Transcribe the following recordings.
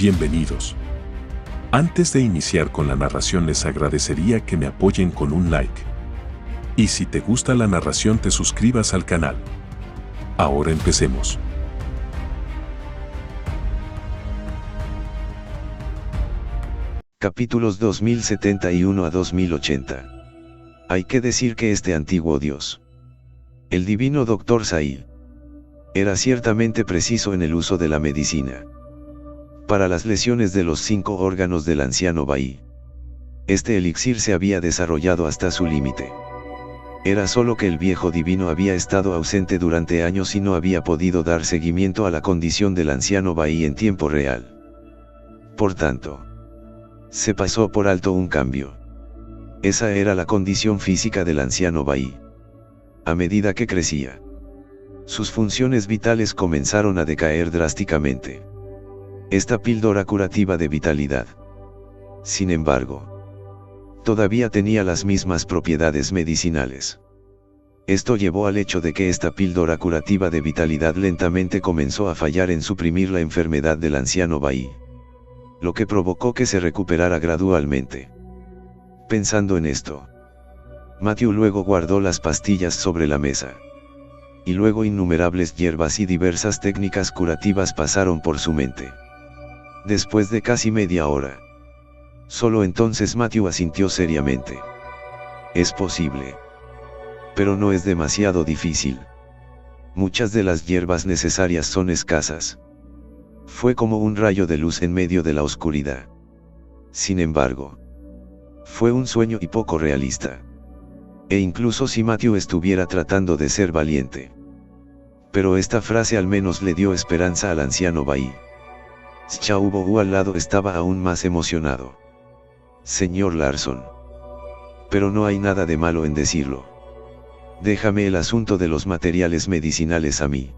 Bienvenidos. Antes de iniciar con la narración les agradecería que me apoyen con un like. Y si te gusta la narración te suscribas al canal. Ahora empecemos. Capítulos 2071 a 2080. Hay que decir que este antiguo dios, el divino Dr. Sahil, era ciertamente preciso en el uso de la medicina. Para las lesiones de los 5 órganos del anciano Bai, este elixir se había desarrollado hasta su límite. Era solo que el viejo divino había estado ausente durante años y no había podido dar seguimiento a la condición del anciano Bai en tiempo real. Por tanto, se pasó por alto un cambio. Esa era la condición física del anciano Bai. A medida que crecía, sus funciones vitales comenzaron a decaer drásticamente. Esta píldora curativa de vitalidad, sin embargo, todavía tenía las mismas propiedades medicinales. Esto llevó al hecho de que esta píldora curativa de vitalidad lentamente comenzó a fallar en suprimir la enfermedad del anciano Bai, lo que provocó que se recuperara gradualmente. Pensando en esto, Matthew luego guardó las pastillas sobre la mesa. Y luego innumerables hierbas y diversas técnicas curativas pasaron por su mente. Después de casi media hora, solo entonces Matthew asintió seriamente. Es posible. Pero no es demasiado difícil. Muchas de las hierbas necesarias son escasas. Fue como un rayo de luz en medio de la oscuridad. Sin embargo, fue un sueño y poco realista. E incluso si Matthew estuviera tratando de ser valiente. Pero esta frase al menos le dio esperanza al anciano Bai. Xiaobo al lado estaba aún más emocionado. Señor Larson. Pero no hay nada de malo en decirlo. Déjame el asunto de los materiales medicinales a mí.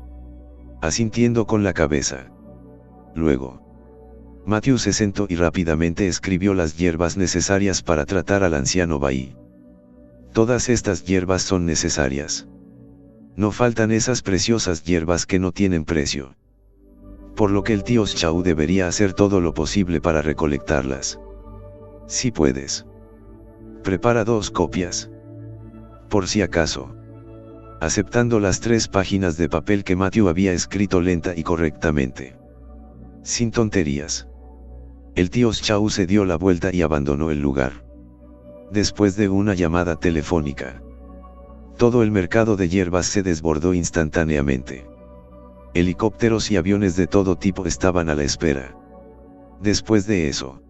Asintiendo con la cabeza. Luego, Matthew se sentó y rápidamente escribió las hierbas necesarias para tratar al anciano Bai. Todas estas hierbas son necesarias. No faltan esas preciosas hierbas que no tienen precio. Por lo que el tío Xiao debería hacer todo lo posible para recolectarlas. Si puedes. Prepara 2 copias. Por si acaso. Aceptando las 3 páginas de papel que Matthew había escrito lenta y correctamente. Sin tonterías. El tío Xiao se dio la vuelta y abandonó el lugar. Después de una llamada telefónica, todo el mercado de hierbas se desbordó instantáneamente. Helicópteros y aviones de todo tipo estaban a la espera. Después de eso,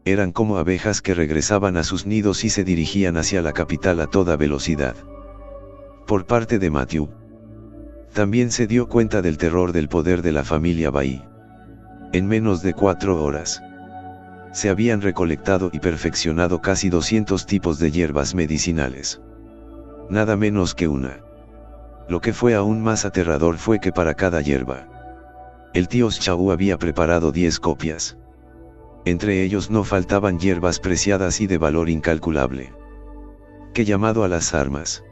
eran como abejas que regresaban a sus nidos y se dirigían hacia la capital a toda velocidad. Por parte de Matthew, también se dio cuenta del terror del poder de la familia Bai. En menos de 4 horas, se habían recolectado y perfeccionado casi 200 tipos de hierbas medicinales. Nada menos que una. Lo que fue aún más aterrador fue que para cada hierba, el tío Xiao había preparado 10 copias. Entre ellos no faltaban hierbas preciadas y de valor incalculable. ¡Qué llamado a las armas!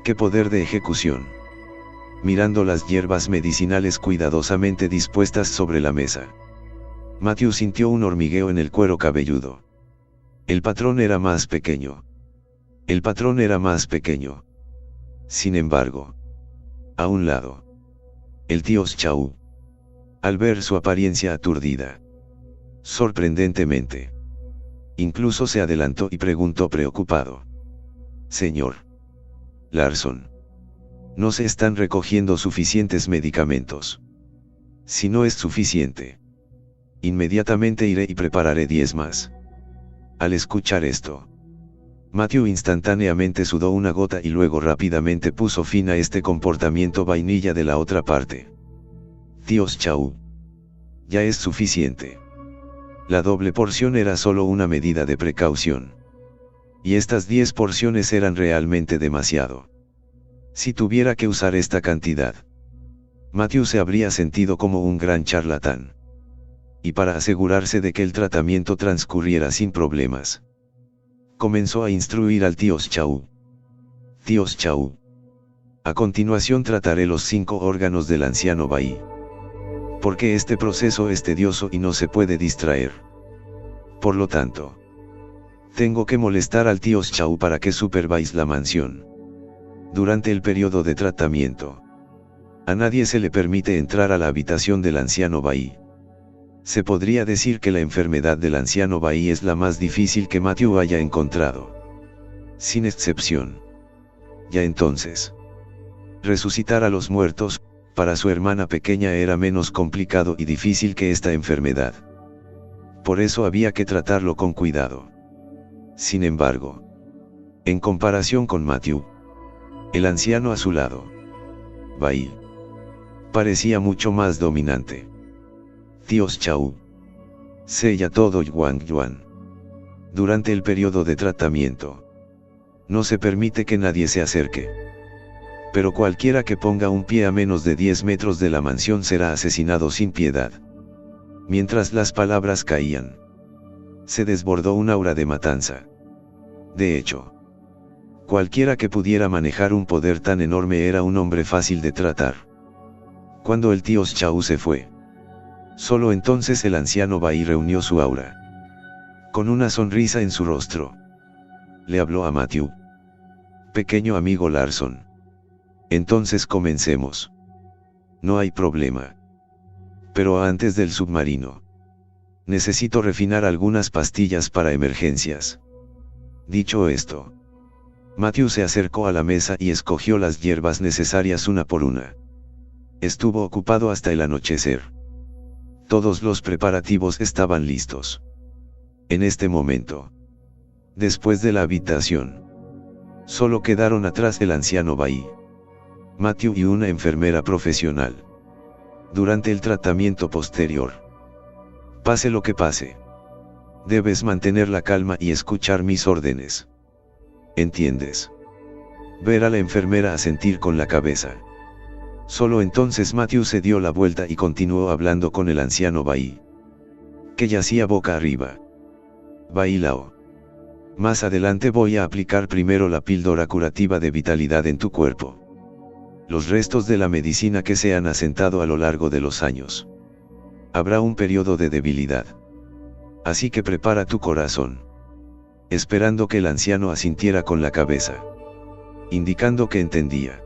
¡Qué poder de ejecución! Mirando las hierbas medicinales cuidadosamente dispuestas sobre la mesa, Matthew sintió un hormigueo en el cuero cabelludo. El patrón era más pequeño. El patrón era más pequeño. Sin embargo, a un lado, el tío Xiao, al ver su apariencia aturdida, sorprendentemente, incluso se adelantó y preguntó preocupado. Señor Larson, no se están recogiendo suficientes medicamentos. Si no es suficiente, inmediatamente iré y prepararé 10 más. Al escuchar esto, Matthew instantáneamente sudó una gota y luego rápidamente puso fin a este comportamiento vainilla de la otra parte. Tío Xiao, ya es suficiente. La doble porción era solo una medida de precaución. Y estas 10 porciones eran realmente demasiado. Si tuviera que usar esta cantidad, Matthew se habría sentido como un gran charlatán. Y para asegurarse de que el tratamiento transcurriera sin problemas, comenzó a instruir al tío Xiao. Tío Xiao, a continuación trataré los 5 órganos del anciano Bai. porque este proceso es tedioso y no se puede distraer. Por lo tanto, tengo que molestar al tío Chau para que supervise la mansión. Durante el periodo de tratamiento, a nadie se le permite entrar a la habitación del anciano Bai. Se podría decir que la enfermedad del anciano Bai es la más difícil que Matthew haya encontrado. Sin excepción. Ya entonces, resucitar a los muertos, para su hermana pequeña era menos complicado y difícil que esta enfermedad. Por eso había que tratarlo con cuidado. Sin embargo, en comparación con Matthew, el anciano a su lado, Bai, parecía mucho más dominante. Tíos Chau. Sella todo Wang Yuan. Durante el periodo de tratamiento, no se permite que nadie se acerque. Pero cualquiera que ponga un pie a menos de 10 metros de la mansión será asesinado sin piedad. Mientras las palabras caían, se desbordó un aura de matanza. De hecho, cualquiera que pudiera manejar un poder tan enorme era un hombre fácil de tratar. Cuando el tío Chau se fue, solo entonces el anciano Bai reunió su aura. Con una sonrisa en su rostro, le habló a Matthew. Pequeño amigo Larson. Entonces comencemos. No hay problema. Pero antes del submarino, necesito refinar algunas pastillas para emergencias. Dicho esto, Matthew se acercó a la mesa y escogió las hierbas necesarias una por una. Estuvo ocupado hasta el anochecer. Todos los preparativos estaban listos. En este momento, después de la habitación, solo quedaron atrás el anciano Bai, Matthew y una enfermera profesional. Durante el tratamiento posterior, pase lo que pase, debes mantener la calma y escuchar mis órdenes. ¿Entiendes? Ver a la enfermera asentir con la cabeza. Solo entonces Matthew se dio la vuelta y continuó hablando con el anciano Bai, que yacía boca arriba. Bai Lao. Más adelante voy a aplicar primero la píldora curativa de vitalidad en tu cuerpo. Los restos de la medicina que se han asentado a lo largo de los años. Habrá un periodo de debilidad. Así que prepara tu corazón. Esperando que el anciano asintiera con la cabeza, indicando que entendía.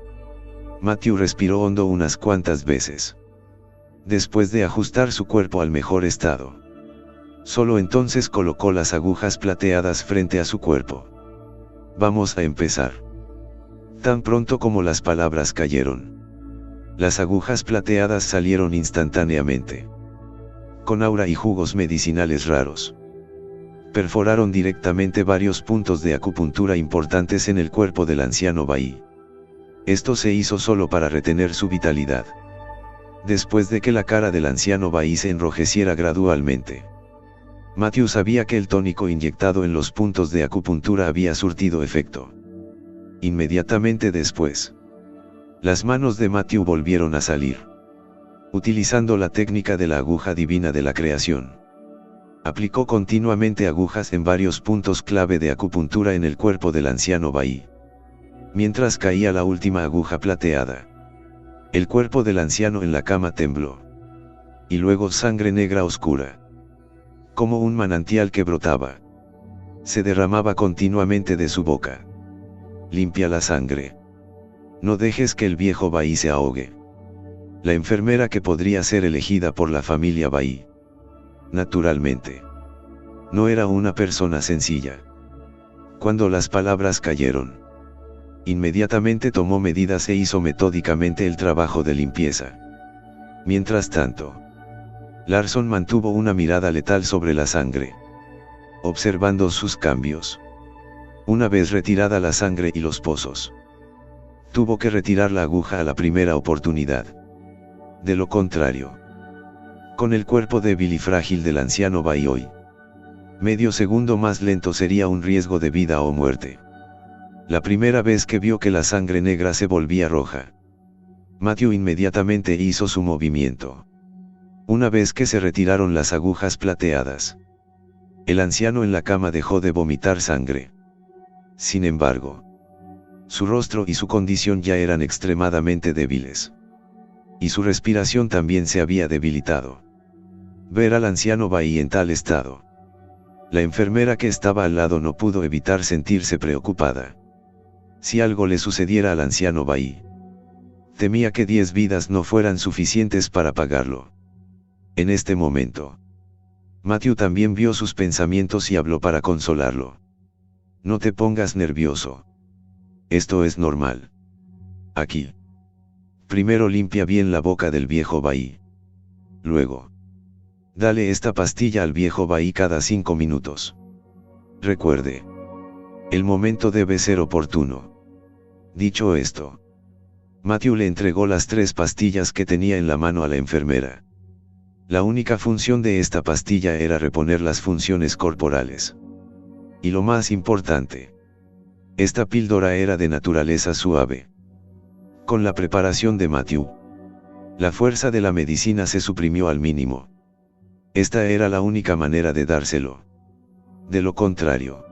Matthew respiró hondo unas cuantas veces. Después de ajustar su cuerpo al mejor estado, solo entonces colocó las agujas plateadas frente a su cuerpo. Vamos a empezar. Tan pronto como las palabras cayeron, las agujas plateadas salieron instantáneamente. Con aura y jugos medicinales raros. Perforaron directamente varios puntos de acupuntura importantes en el cuerpo del anciano Bai. Esto se hizo solo para retener su vitalidad. Después de que la cara del anciano Bai se enrojeciera gradualmente, Matthew sabía que el tónico inyectado en los puntos de acupuntura había surtido efecto. Inmediatamente después, las manos de Matthew volvieron a salir. Utilizando la técnica de la aguja divina de la creación, aplicó continuamente agujas en varios puntos clave de acupuntura en el cuerpo del anciano Bai. Mientras caía la última aguja plateada, el cuerpo del anciano en la cama tembló. Y luego sangre negra oscura, como un manantial que brotaba, se derramaba continuamente de su boca. Limpia la sangre. No dejes que el viejo Bai se ahogue. La enfermera que podría ser elegida por la familia Bai, naturalmente, no era una persona sencilla. Cuando las palabras cayeron, inmediatamente tomó medidas e hizo metódicamente el trabajo de limpieza. Mientras tanto, Larson mantuvo una mirada letal sobre la sangre, observando sus cambios. Una vez retirada la sangre y los pozos, tuvo que retirar la aguja a la primera oportunidad. De lo contrario, con el cuerpo débil y frágil del anciano Bai hoy, medio segundo más lento sería un riesgo de vida o muerte. La primera vez que vio que la sangre negra se volvía roja, Matthew inmediatamente hizo su movimiento. Una vez que se retiraron las agujas plateadas, el anciano en la cama dejó de vomitar sangre. Sin embargo, su rostro y su condición ya eran extremadamente débiles. Y su respiración también se había debilitado. Ver al anciano Bai en tal estado. La enfermera que estaba al lado no pudo evitar sentirse preocupada. Si algo le sucediera al anciano Bai, temía que 10 vidas no fueran suficientes para pagarlo. En este momento, Matthew también vio sus pensamientos y habló para consolarlo. No te pongas nervioso. Esto es normal. Aquí. Primero limpia bien la boca del viejo Bai. Luego, dale esta pastilla al viejo Bai cada 5 minutos. Recuerde, el momento debe ser oportuno. Dicho esto, Matthew le entregó las 3 pastillas que tenía en la mano a la enfermera. La única función de esta pastilla era reponer las funciones corporales. Y lo más importante, esta píldora era de naturaleza suave. Con la preparación de Matthew, la fuerza de la medicina se suprimió al mínimo. Esta era la única manera de dárselo. De lo contrario,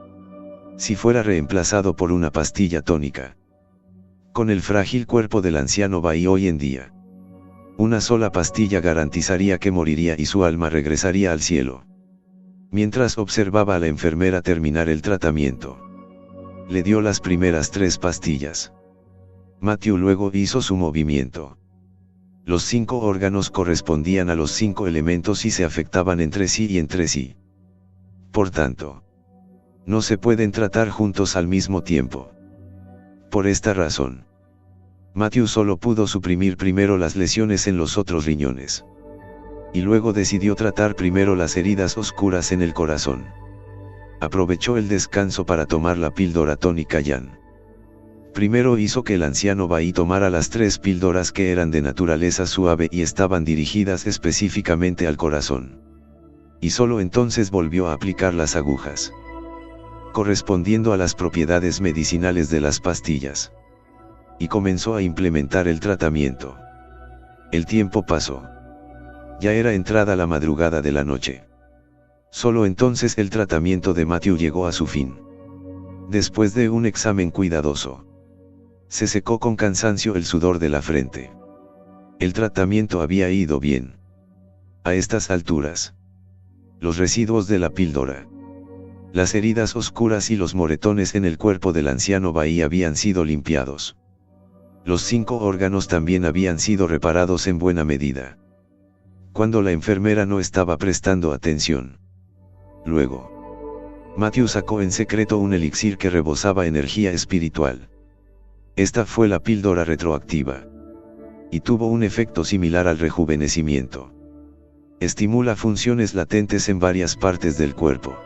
si fuera reemplazado por una pastilla tónica, con el frágil cuerpo del anciano Bai hoy en día, una sola pastilla garantizaría que moriría y su alma regresaría al cielo. Mientras observaba a la enfermera terminar el tratamiento, le dio las primeras 3 pastillas. Matthew luego hizo su movimiento. Los 5 órganos correspondían a los 5 elementos y se afectaban entre sí y entre sí. Por tanto, no se pueden tratar juntos al mismo tiempo. Por esta razón, Matthew solo pudo suprimir primero las lesiones en los otros riñones. Y luego decidió tratar primero las heridas oscuras en el corazón. Aprovechó el descanso para tomar la píldora tónica Yan. Primero hizo que el anciano Bai tomara las 3 píldoras que eran de naturaleza suave y estaban dirigidas específicamente al corazón. Y solo entonces volvió a aplicar las agujas, correspondiendo a las propiedades medicinales de las pastillas. Y comenzó a implementar el tratamiento. El tiempo pasó. Ya era entrada la madrugada de la noche. Solo entonces el tratamiento de Matthew llegó a su fin. Después de un examen cuidadoso, se secó con cansancio el sudor de la frente. El tratamiento había ido bien. A estas alturas, los residuos de la píldora, las heridas oscuras y los moretones en el cuerpo del anciano Bai habían sido limpiados. Los 5 órganos también habían sido reparados en buena medida. Cuando la enfermera no estaba prestando atención. Luego, Matthew sacó en secreto un elixir que rebosaba energía espiritual. Esta fue la píldora retroactiva. Y tuvo un efecto similar al rejuvenecimiento. Estimula funciones latentes en varias partes del cuerpo,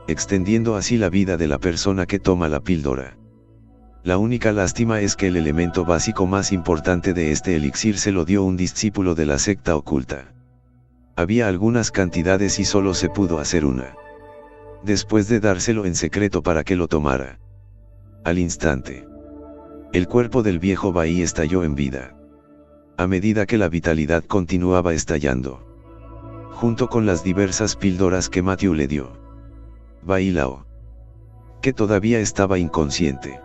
extendiendo así la vida de la persona que toma la píldora. La única lástima es que el elemento básico más importante de este elixir se lo dio un discípulo de la secta oculta. Había algunas cantidades y solo se pudo hacer una. Después de dárselo en secreto para que lo tomara, al instante, el cuerpo del viejo Bai estalló en vida. A medida que la vitalidad continuaba estallando, junto con las diversas píldoras que Matthew le dio, Bai Lao, que todavía estaba inconsciente,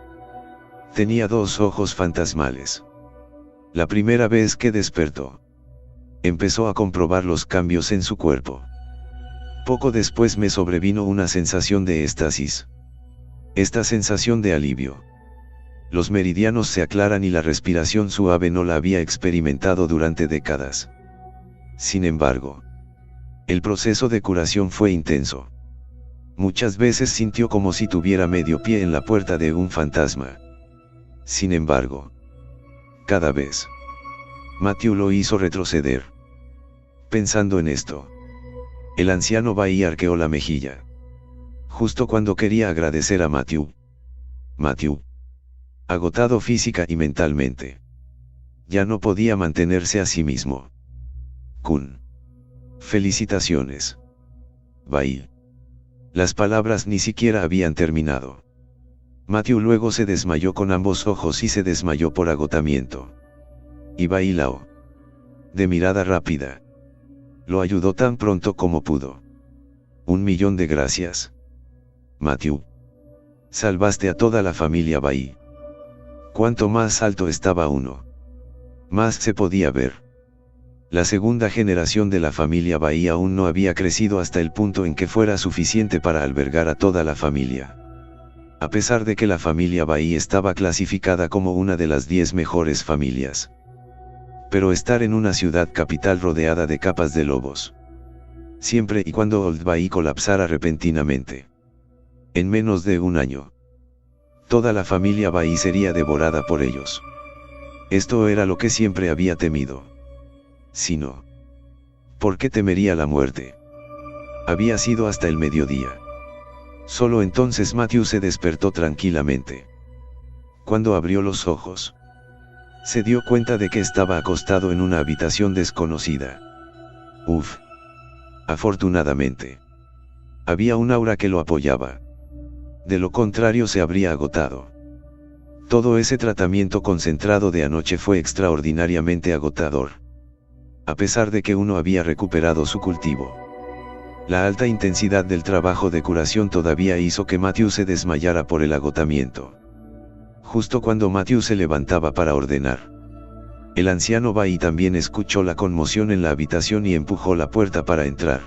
tenía 2 ojos fantasmales. La primera vez que despertó, empezó a comprobar los cambios en su cuerpo. Poco después me sobrevino una sensación de éxtasis. Esta sensación de alivio. Los meridianos se aclaran y la respiración suave no la había experimentado durante décadas. Sin embargo, el proceso de curación fue intenso. Muchas veces sintió como si tuviera medio pie en la puerta de un fantasma. Sin embargo, cada vez, Matthew lo hizo retroceder. Pensando en esto, el anciano Bai arqueó la mejilla. Justo cuando quería agradecer a Matthew, agotado física y mentalmente, ya no podía mantenerse a sí mismo. Kun. Felicitaciones, Bai. Las palabras ni siquiera habían terminado. Matthew luego se desmayó con ambos ojos y se desmayó por agotamiento. Y Bai Lao, de mirada rápida, lo ayudó tan pronto como pudo. 1.000.000 de gracias, Matthew. Salvaste a toda la familia Bai. Cuanto más alto estaba uno, Más se podía ver. La segunda generación de la familia Bai aún no había crecido hasta el punto en que fuera suficiente para albergar a toda la familia. A pesar de que la familia Bai estaba clasificada como una de las 10 mejores familias. Pero estar en una ciudad capital rodeada de capas de lobos. Siempre y cuando Old Bai colapsara repentinamente. En menos de un año. Toda la familia Bai sería devorada por ellos. Esto era lo que siempre había temido. Si no, ¿por qué temería la muerte? Había sido hasta el mediodía. Solo entonces Matthew se despertó tranquilamente. Cuando abrió los ojos, se dio cuenta de que estaba acostado en una habitación desconocida. Uf. Afortunadamente, había un aura que lo apoyaba. De lo contrario se habría agotado. Todo ese tratamiento concentrado de anoche fue extraordinariamente agotador. A pesar de que uno había recuperado su cultivo. La alta intensidad del trabajo de curación todavía hizo que Matthew se desmayara por el agotamiento. Justo cuando Matthew se levantaba para ordenar. El anciano Bai también escuchó la conmoción en la habitación y empujó la puerta para entrar.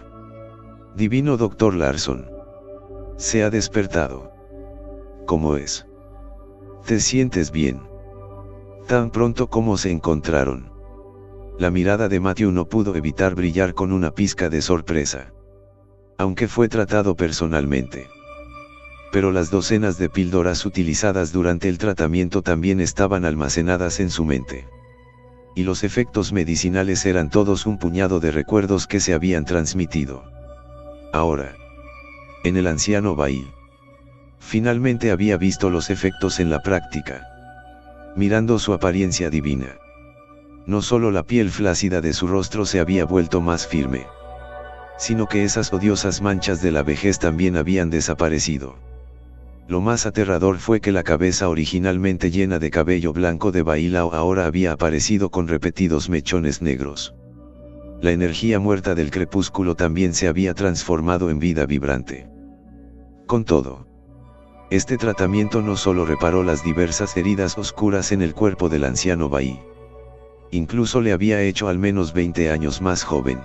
Divino Dr. Larson. Se ha despertado. ¿Cómo es? ¿Te sientes bien? Tan pronto como se encontraron. La mirada de Matthew no pudo evitar brillar con una pizca de sorpresa. Aunque fue tratado personalmente. Pero las docenas de píldoras utilizadas durante el tratamiento también estaban almacenadas en su mente. Y los efectos medicinales eran todos un puñado de recuerdos que se habían transmitido. Ahora, en el anciano Bai, finalmente había visto los efectos en la práctica. Mirando su apariencia divina. No solo la piel flácida de su rostro se había vuelto más firme, sino que esas odiosas manchas de la vejez también habían desaparecido. Lo más aterrador fue que la cabeza originalmente llena de cabello blanco de Bai Lao ahora había aparecido con repetidos mechones negros. La energía muerta del crepúsculo también se había transformado en vida vibrante. Con todo, este tratamiento no solo reparó las diversas heridas oscuras en el cuerpo del anciano Bai, incluso le había hecho al menos 20 años más joven.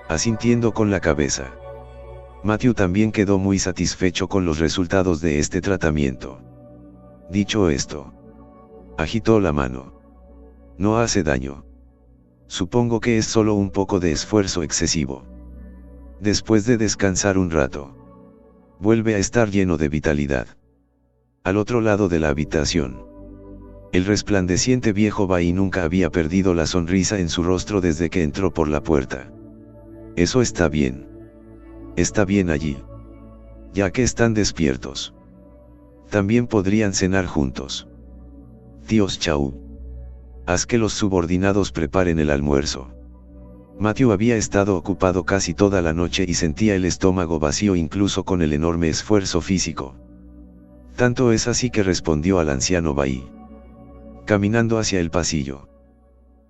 Asintiendo con la cabeza. Matthew también quedó muy satisfecho con los resultados de este tratamiento. Dicho esto, agitó la mano. No hace daño. Supongo que es solo un poco de esfuerzo excesivo. Después de descansar un rato, vuelve a estar lleno de vitalidad. Al otro lado de la habitación. El resplandeciente viejo Bai nunca había perdido la sonrisa en su rostro desde que entró por la puerta. Eso está bien. Está bien allí. Ya que están despiertos. También podrían cenar juntos. Tíos Chau. Haz que los subordinados preparen el almuerzo. Matthew había estado ocupado casi toda la noche y sentía el estómago vacío incluso con el enorme esfuerzo físico. Tanto es así que respondió al anciano Bai. Caminando hacia el pasillo.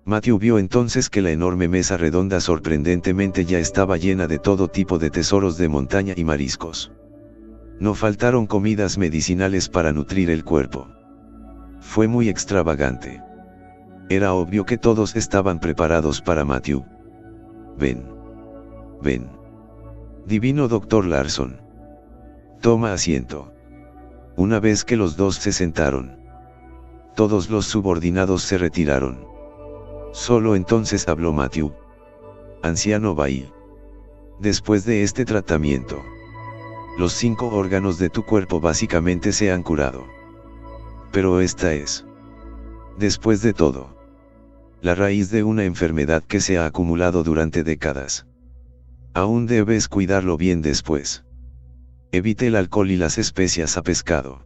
Matthew vio entonces que la enorme mesa redonda sorprendentemente ya estaba llena de todo tipo de tesoros de montaña y mariscos. No faltaron comidas medicinales para nutrir el cuerpo. Fue muy extravagante. Era obvio que todos estaban preparados para Matthew. Ven. Ven. Divino Dr. Larson. Toma asiento. Una vez que los dos se sentaron. Todos los subordinados se retiraron. Solo entonces habló Matthew. Anciano Bai. Después de este tratamiento, los 5 órganos de tu cuerpo básicamente se han curado. Pero esta es, después de todo, la raíz de una enfermedad que se ha acumulado durante décadas. Aún debes cuidarlo bien después. Evite el alcohol y las especias a pescado.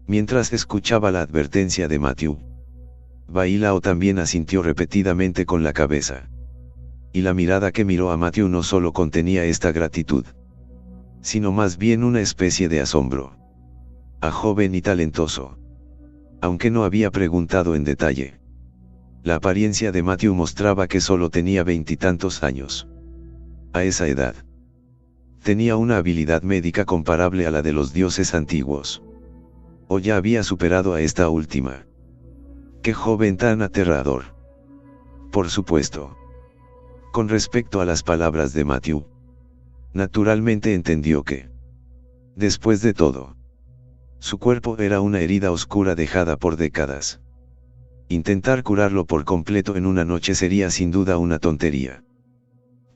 Mientras escuchaba la advertencia de Matthew, Bai Lao también asintió repetidamente con la cabeza. Y la mirada que miró a Matthew no solo contenía esta gratitud, sino más bien una especie de asombro. A joven y talentoso. Aunque no había preguntado en detalle. La apariencia de Matthew mostraba que solo tenía 20 y tantos años. A esa edad. Tenía una habilidad médica comparable a la de los dioses antiguos. O ya había superado a esta última. ¡Qué joven tan aterrador! por supuesto. Con respecto a las palabras de Matthew, naturalmente entendió que, después de todo, su cuerpo era una herida oscura dejada por décadas. Intentar curarlo por completo en una noche sería sin duda una tontería.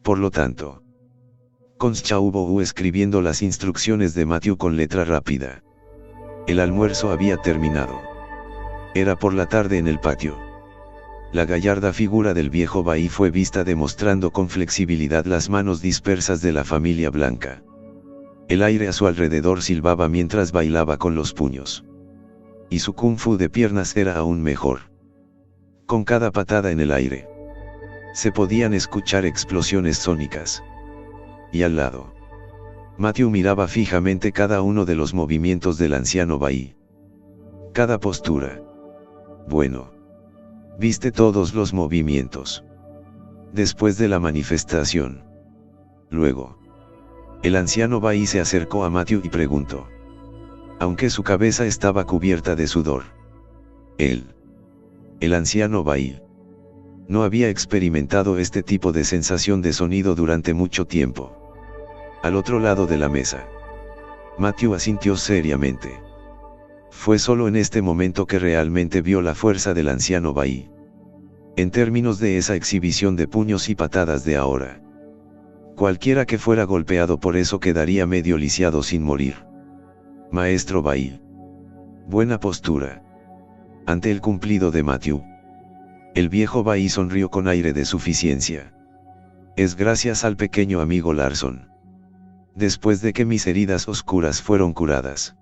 Por lo tanto, Concha hubo escribiendo las instrucciones de Matthew con letra rápida. El almuerzo había terminado. Era por la tarde en el patio. La gallarda figura del viejo Bahí fue vista demostrando con flexibilidad las manos dispersas de la familia Blanca. El aire a su alrededor silbaba mientras bailaba con los puños. Y su kung fu de piernas era aún mejor. Con cada patada en el aire, se podían escuchar explosiones sónicas. Y al lado, Matthew miraba fijamente cada uno de los movimientos del anciano Bahí. Cada postura. Bueno, viste todos los movimientos. Después de la manifestación. Luego, el anciano Bahí se acercó a Matthew y preguntó. Aunque su cabeza estaba cubierta de sudor. El anciano Bahí, no había experimentado este tipo de sensación de sonido durante mucho tiempo. Al otro lado de la mesa, Matthew asintió seriamente. Fue solo en este momento que realmente vio la fuerza del anciano Bahí. En términos de esa exhibición de puños y patadas de ahora. Cualquiera que fuera golpeado por eso quedaría medio lisiado sin morir. Maestro Bahí. Buena postura. Ante el cumplido de Matthew, el viejo Bahí sonrió con aire de suficiencia. Es gracias al pequeño amigo Larson. Después de que mis heridas oscuras fueron curadas,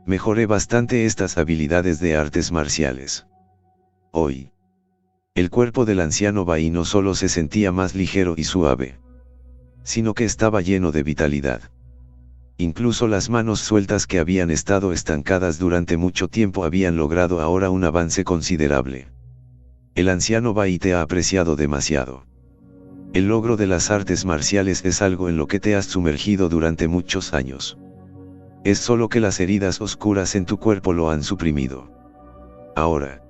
mejoré bastante estas habilidades de artes marciales. Hoy, el cuerpo del anciano Bahí no solo se sentía más ligero y suave, sino que estaba lleno de vitalidad. Incluso las manos sueltas que habían estado estancadas durante mucho tiempo habían logrado ahora un avance considerable. El anciano Bahí te ha apreciado demasiado. El logro de las artes marciales es algo en lo que te has sumergido durante muchos años. Es solo que las heridas oscuras en tu cuerpo lo han suprimido. Ahora,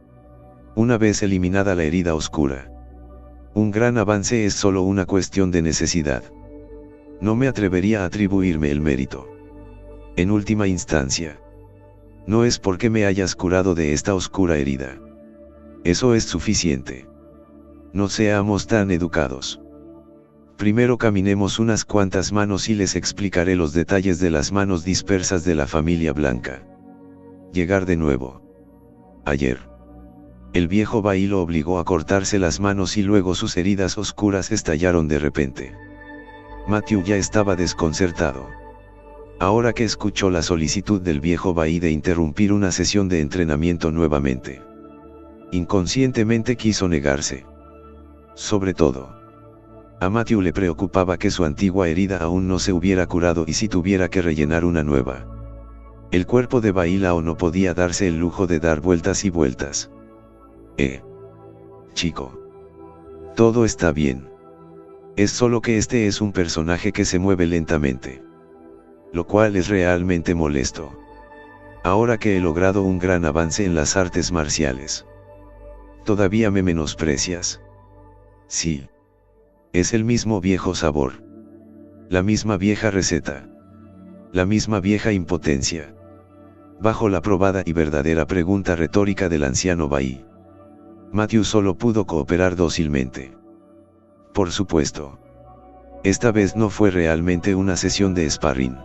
una vez eliminada la herida oscura, un gran avance es solo una cuestión de necesidad. No me atrevería a atribuirme el mérito. En última instancia, no es porque me hayas curado de esta oscura herida. Eso es suficiente. No seamos tan educados. Primero caminemos unas cuantas manos y les explicaré los detalles de las manos dispersas de la familia Blanca. Llegar de nuevo. Ayer. El viejo Bahí lo obligó a cortarse las manos y luego sus heridas oscuras estallaron de repente. Matthew ya estaba desconcertado. Ahora que escuchó la solicitud del viejo Bahí de interrumpir una sesión de entrenamiento nuevamente, inconscientemente quiso negarse. Sobre todo, a Matthew le preocupaba que su antigua herida aún no se hubiera curado y si tuviera que rellenar una nueva. El cuerpo de Bahí Lao no podía darse el lujo de dar vueltas y vueltas. Chico. Todo está bien. Es solo que este es un personaje que se mueve lentamente. Lo cual es realmente molesto. Ahora que he logrado un gran avance en las artes marciales. ¿Todavía me menosprecias? Sí. Es el mismo viejo sabor. La misma vieja receta. La misma vieja impotencia. Bajo la probada y verdadera pregunta retórica del anciano Bahí, Matthew solo pudo cooperar dócilmente. Por supuesto. Esta vez no fue realmente una sesión de sparring.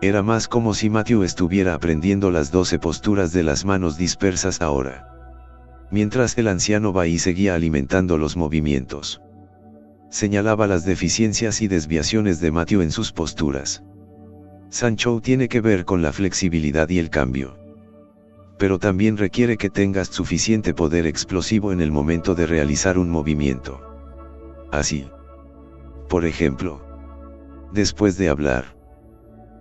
Era más como si Matthew estuviera aprendiendo las 12 posturas de las manos dispersas ahora. Mientras el anciano Bahí seguía alimentando los movimientos. Señalaba las deficiencias y desviaciones de Matthew en sus posturas. Sancho tiene que ver con la flexibilidad y el cambio. Pero también requiere que tengas suficiente poder explosivo en el momento de realizar un movimiento. Así. Por ejemplo. Después de hablar,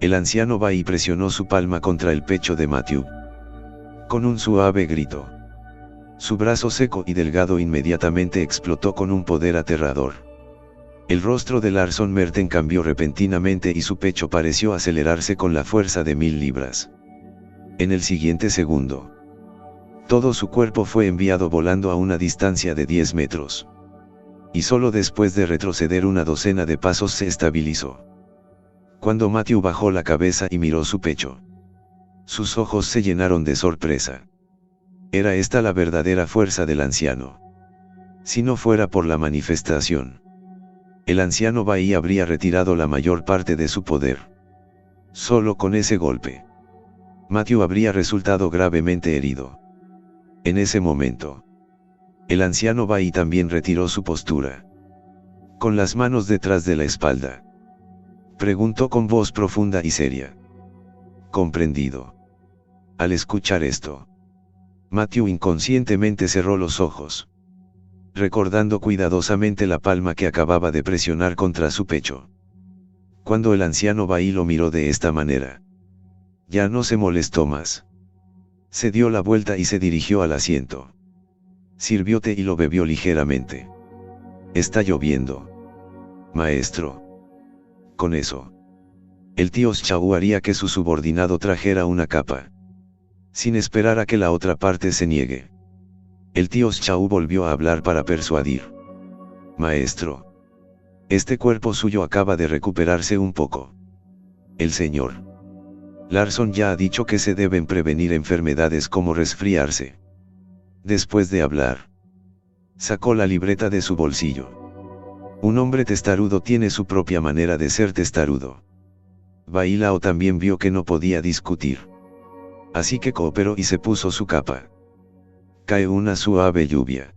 el anciano Bahí presionó su palma contra el pecho de Matthew. Con un suave grito. Su brazo seco y delgado inmediatamente explotó con un poder aterrador. El rostro de Larson Merten cambió repentinamente y su pecho pareció acelerarse con la fuerza de 1000 libras. En el siguiente segundo, Todo su cuerpo fue enviado volando a una distancia de 10 metros. Y solo después de retroceder una docena de pasos se estabilizó. Cuando Matthew bajó la cabeza y miró su pecho, sus ojos se llenaron de sorpresa. Era esta la verdadera fuerza del anciano. Si no fuera por la manifestación, el anciano Bai habría retirado la mayor parte de su poder. Solo con ese golpe, Matthew habría resultado gravemente herido. En ese momento, el anciano Bai también retiró su postura. Con las manos detrás de la espalda, preguntó con voz profunda y seria. Comprendido. Al escuchar esto, Matthew inconscientemente cerró los ojos, recordando cuidadosamente la palma que acababa de presionar contra su pecho. Cuando el anciano Bai lo miró de esta manera, ya no se molestó más. Se dio la vuelta y se dirigió al asiento. Sirvió té y lo bebió ligeramente. Está lloviendo, maestro. Con eso, el tío Xiao haría que su subordinado trajera una capa, sin esperar a que la otra parte se niegue. El tío Xiao volvió a hablar para persuadir. Maestro, este cuerpo suyo acaba de recuperarse un poco. El señor Larson ya ha dicho que se deben prevenir enfermedades como resfriarse. Después de hablar, sacó la libreta de su bolsillo. Un hombre testarudo tiene su propia manera de ser testarudo. Bai Lao también vio que no podía discutir. Así que cooperó y se puso su capa. Cae una suave lluvia.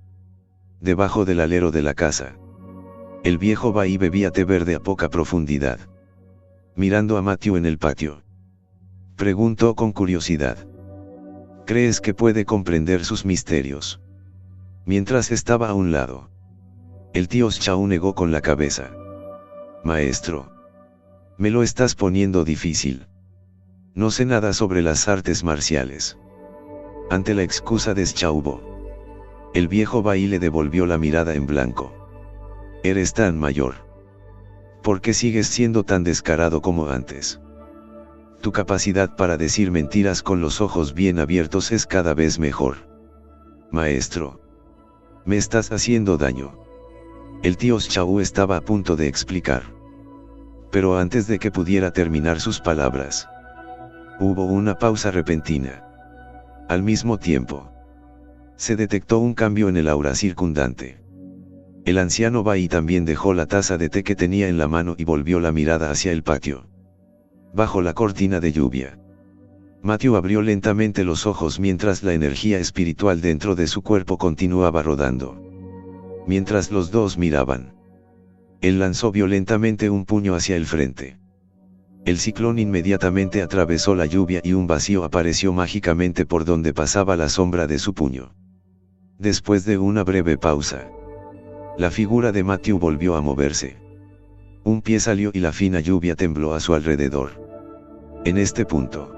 Debajo del alero de la casa, el viejo Bai bebía té verde a poca profundidad. Mirando a Matthew en el patio, preguntó con curiosidad. ¿Crees que puede comprender sus misterios? Mientras estaba a un lado, el tío Xiao negó con la cabeza. Maestro, me lo estás poniendo difícil. No sé nada sobre las artes marciales. Ante la excusa de Xiaobo, el viejo Bai le devolvió la mirada en blanco. Eres tan mayor. ¿Por qué sigues siendo tan descarado como antes? Tu capacidad para decir mentiras con los ojos bien abiertos es cada vez mejor. Maestro, me estás haciendo daño. El tío Xiao estaba a punto de explicar. Pero antes de que pudiera terminar sus palabras, hubo una pausa repentina. Al mismo tiempo, se detectó un cambio en el aura circundante. El anciano Bai también dejó la taza de té que tenía en la mano y volvió la mirada hacia el patio. Bajo la cortina de lluvia, Matthew abrió lentamente los ojos mientras la energía espiritual dentro de su cuerpo continuaba rodando. Mientras los dos miraban, él lanzó violentamente un puño hacia el frente. El ciclón inmediatamente atravesó la lluvia y un vacío apareció mágicamente por donde pasaba la sombra de su puño. Después de una breve pausa, la figura de Matthew volvió a moverse. Un pie salió y la fina lluvia tembló a su alrededor. En este punto,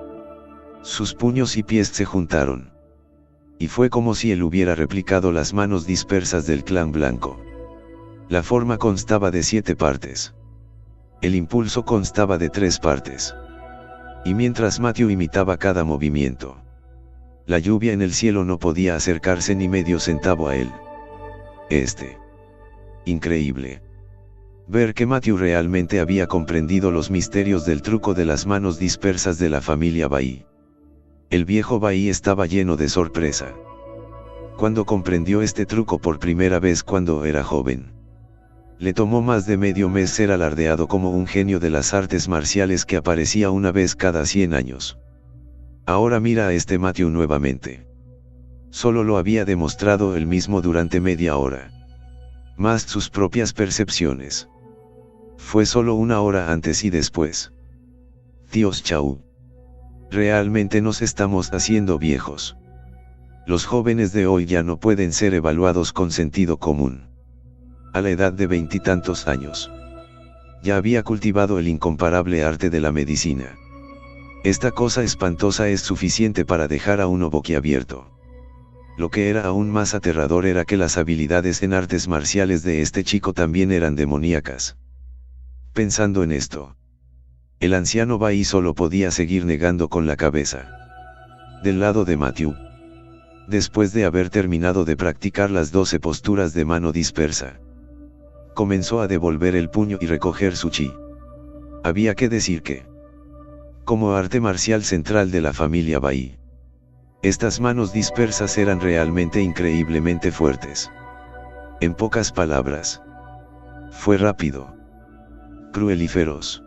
sus puños y pies se juntaron. Y fue como si él hubiera replicado las manos dispersas del clan blanco. La forma constaba de 7 partes. El impulso constaba de 3 partes. Y mientras Matthew imitaba cada movimiento, la lluvia en el cielo no podía acercarse ni medio centavo a él. Increíble. Ver que Matthew realmente había comprendido los misterios del truco de las manos dispersas de la familia Bai. El viejo Bai estaba lleno de sorpresa. Cuando comprendió este truco por primera vez cuando era joven, le tomó más de medio mes ser alardeado como un genio de las artes marciales que aparecía una vez cada 100 años. Ahora mira a este Matthew nuevamente. Solo lo había demostrado él mismo durante media hora. Más sus propias percepciones. Fue solo una hora antes y después. Tío Xiao. Realmente nos estamos haciendo viejos. Los jóvenes de hoy ya no pueden ser evaluados con sentido común. A la edad de 20 y tantos años, ya había cultivado el incomparable arte de la medicina. Esta cosa espantosa es suficiente para dejar a uno boquiabierto. Lo que era aún más aterrador era que las habilidades en artes marciales de este chico también eran demoníacas. Pensando en esto, el anciano Bai solo podía seguir negando con la cabeza. Del lado de Matthew, Después de haber terminado de practicar las 12 posturas de mano dispersa, comenzó a devolver el puño y recoger su chi. Había que decir que, como arte marcial central de la familia Bai, estas manos dispersas eran realmente increíblemente fuertes. En pocas palabras, fue rápido, cruel y feroz.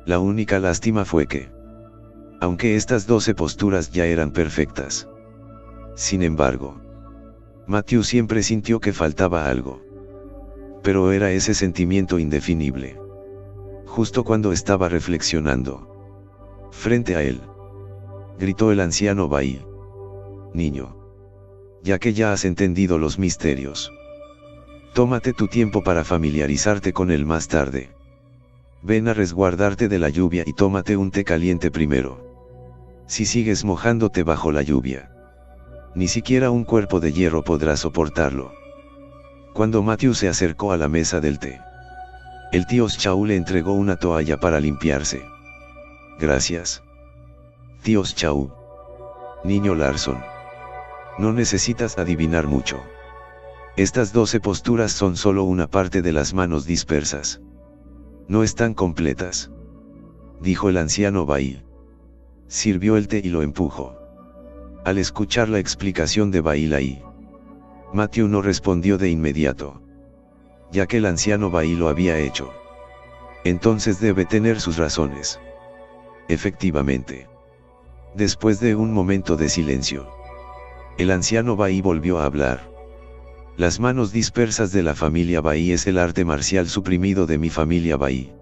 La única lástima fue que, aunque estas 12 posturas ya eran perfectas, sin embargo, Matthew siempre sintió que faltaba algo. Pero era ese sentimiento indefinible. Justo cuando estaba reflexionando, frente a él, gritó el anciano Bai: niño, ya que ya has entendido los misterios, tómate tu tiempo para familiarizarte con él más tarde. Ven a resguardarte de la lluvia y tómate un té caliente primero. Si sigues mojándote bajo la lluvia, ni siquiera un cuerpo de hierro podrá soportarlo. Cuando Matthew se acercó a la mesa del té, el tío Chau le entregó una toalla para limpiarse. Gracias, tío Chau. Niño Larson, no necesitas adivinar mucho. Estas 12 posturas son solo una parte de las manos dispersas. No están completas, dijo el anciano Bai. Sirvió el té y lo empujó. Al escuchar la explicación de Bai Lai, Matthew no respondió de inmediato, ya que el anciano Bai lo había hecho. Entonces debe tener sus razones. Efectivamente. Después de un momento de silencio, el anciano Bai volvió a hablar. Las manos dispersas de la familia Bai es el arte marcial suprimido de mi familia Bai.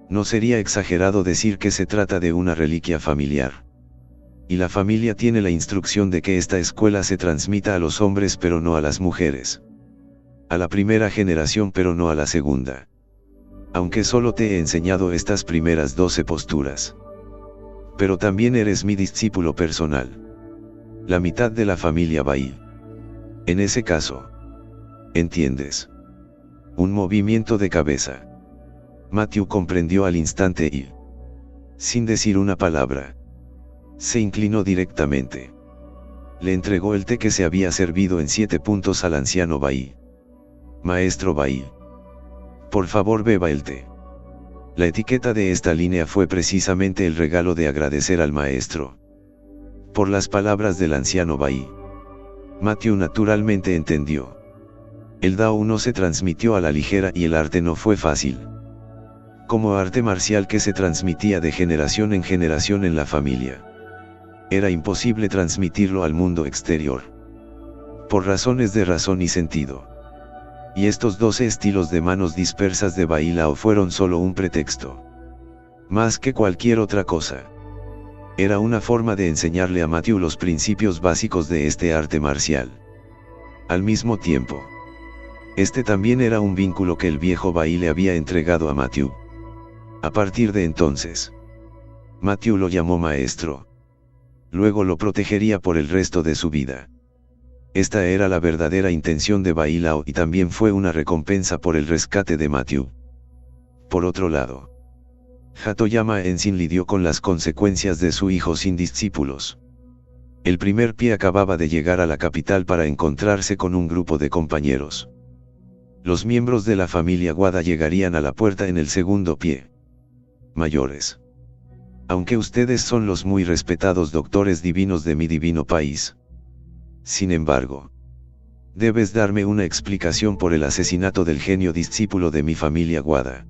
No sería exagerado decir que se trata de una reliquia familiar. Y la familia tiene la instrucción de que esta escuela se transmita a los hombres pero no a las mujeres. A la primera generación pero no a la segunda. Aunque solo te he enseñado estas primeras 12 posturas. Pero también eres mi discípulo personal. La mitad de la familia Bai. En ese caso, ¿entiendes? Un movimiento de cabeza. Matthew comprendió al instante y, sin decir una palabra, se inclinó directamente. Le entregó el té que se había servido en 7 puntos al anciano Bai. Maestro Bai, por favor beba el té. La etiqueta de esta línea fue precisamente el regalo de agradecer al maestro. Por las palabras del anciano Bai, Matthew naturalmente entendió. El Dao no se transmitió a la ligera y el arte no fue fácil. Como arte marcial que se transmitía de generación en generación en la familia, era imposible transmitirlo al mundo exterior. Por razones de razón y sentido. Y estos 12 estilos de manos dispersas de Bai Lao fueron solo un pretexto. Más que cualquier otra cosa. Era una forma de enseñarle a Matthew los principios básicos de este arte marcial. Al mismo tiempo, este también era un vínculo que el viejo Bai le había entregado a Matthew. A partir de entonces, Matthew lo llamó maestro. Luego lo protegería por el resto de su vida. Esta era la verdadera intención de Bai Lao y también fue una recompensa por el rescate de Matthew. Por otro lado, Hatoyama Enzin lidió con las consecuencias de su hijo sin discípulos. El primer pie acababa de llegar a la capital para encontrarse con un grupo de compañeros. Los miembros de la familia Wada llegarían a la puerta en el segundo pie. Mayores. Aunque ustedes son los muy respetados doctores divinos de mi divino país. Sin embargo, debes darme una explicación por el asesinato del genio discípulo de mi familia Wada.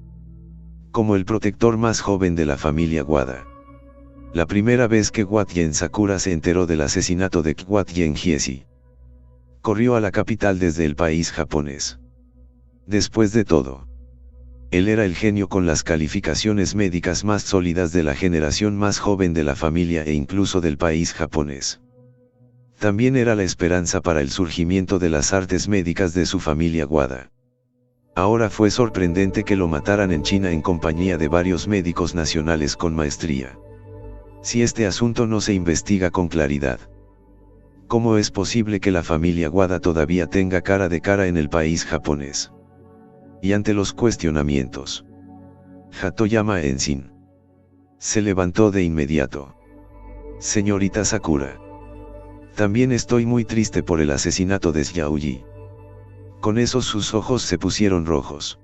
Como el protector más joven de la familia Wada. La primera vez que Watien Sakura se enteró del asesinato de Watien Hiesi, corrió a la capital desde el país japonés. Después de todo, él era el genio con las calificaciones médicas más sólidas de la generación más joven de la familia e incluso del país japonés. También era la esperanza para el surgimiento de las artes médicas de su familia Wada. Ahora fue sorprendente que lo mataran en China en compañía de varios médicos nacionales con maestría. Si este asunto no se investiga con claridad, ¿cómo es posible que la familia Wada todavía tenga cara de cara en el país japonés? Y ante los cuestionamientos, Hatoyama Enzin se levantó de inmediato. Señorita Sakura, También estoy muy triste por el asesinato de Xiaoyi. Con eso sus ojos se pusieron rojos.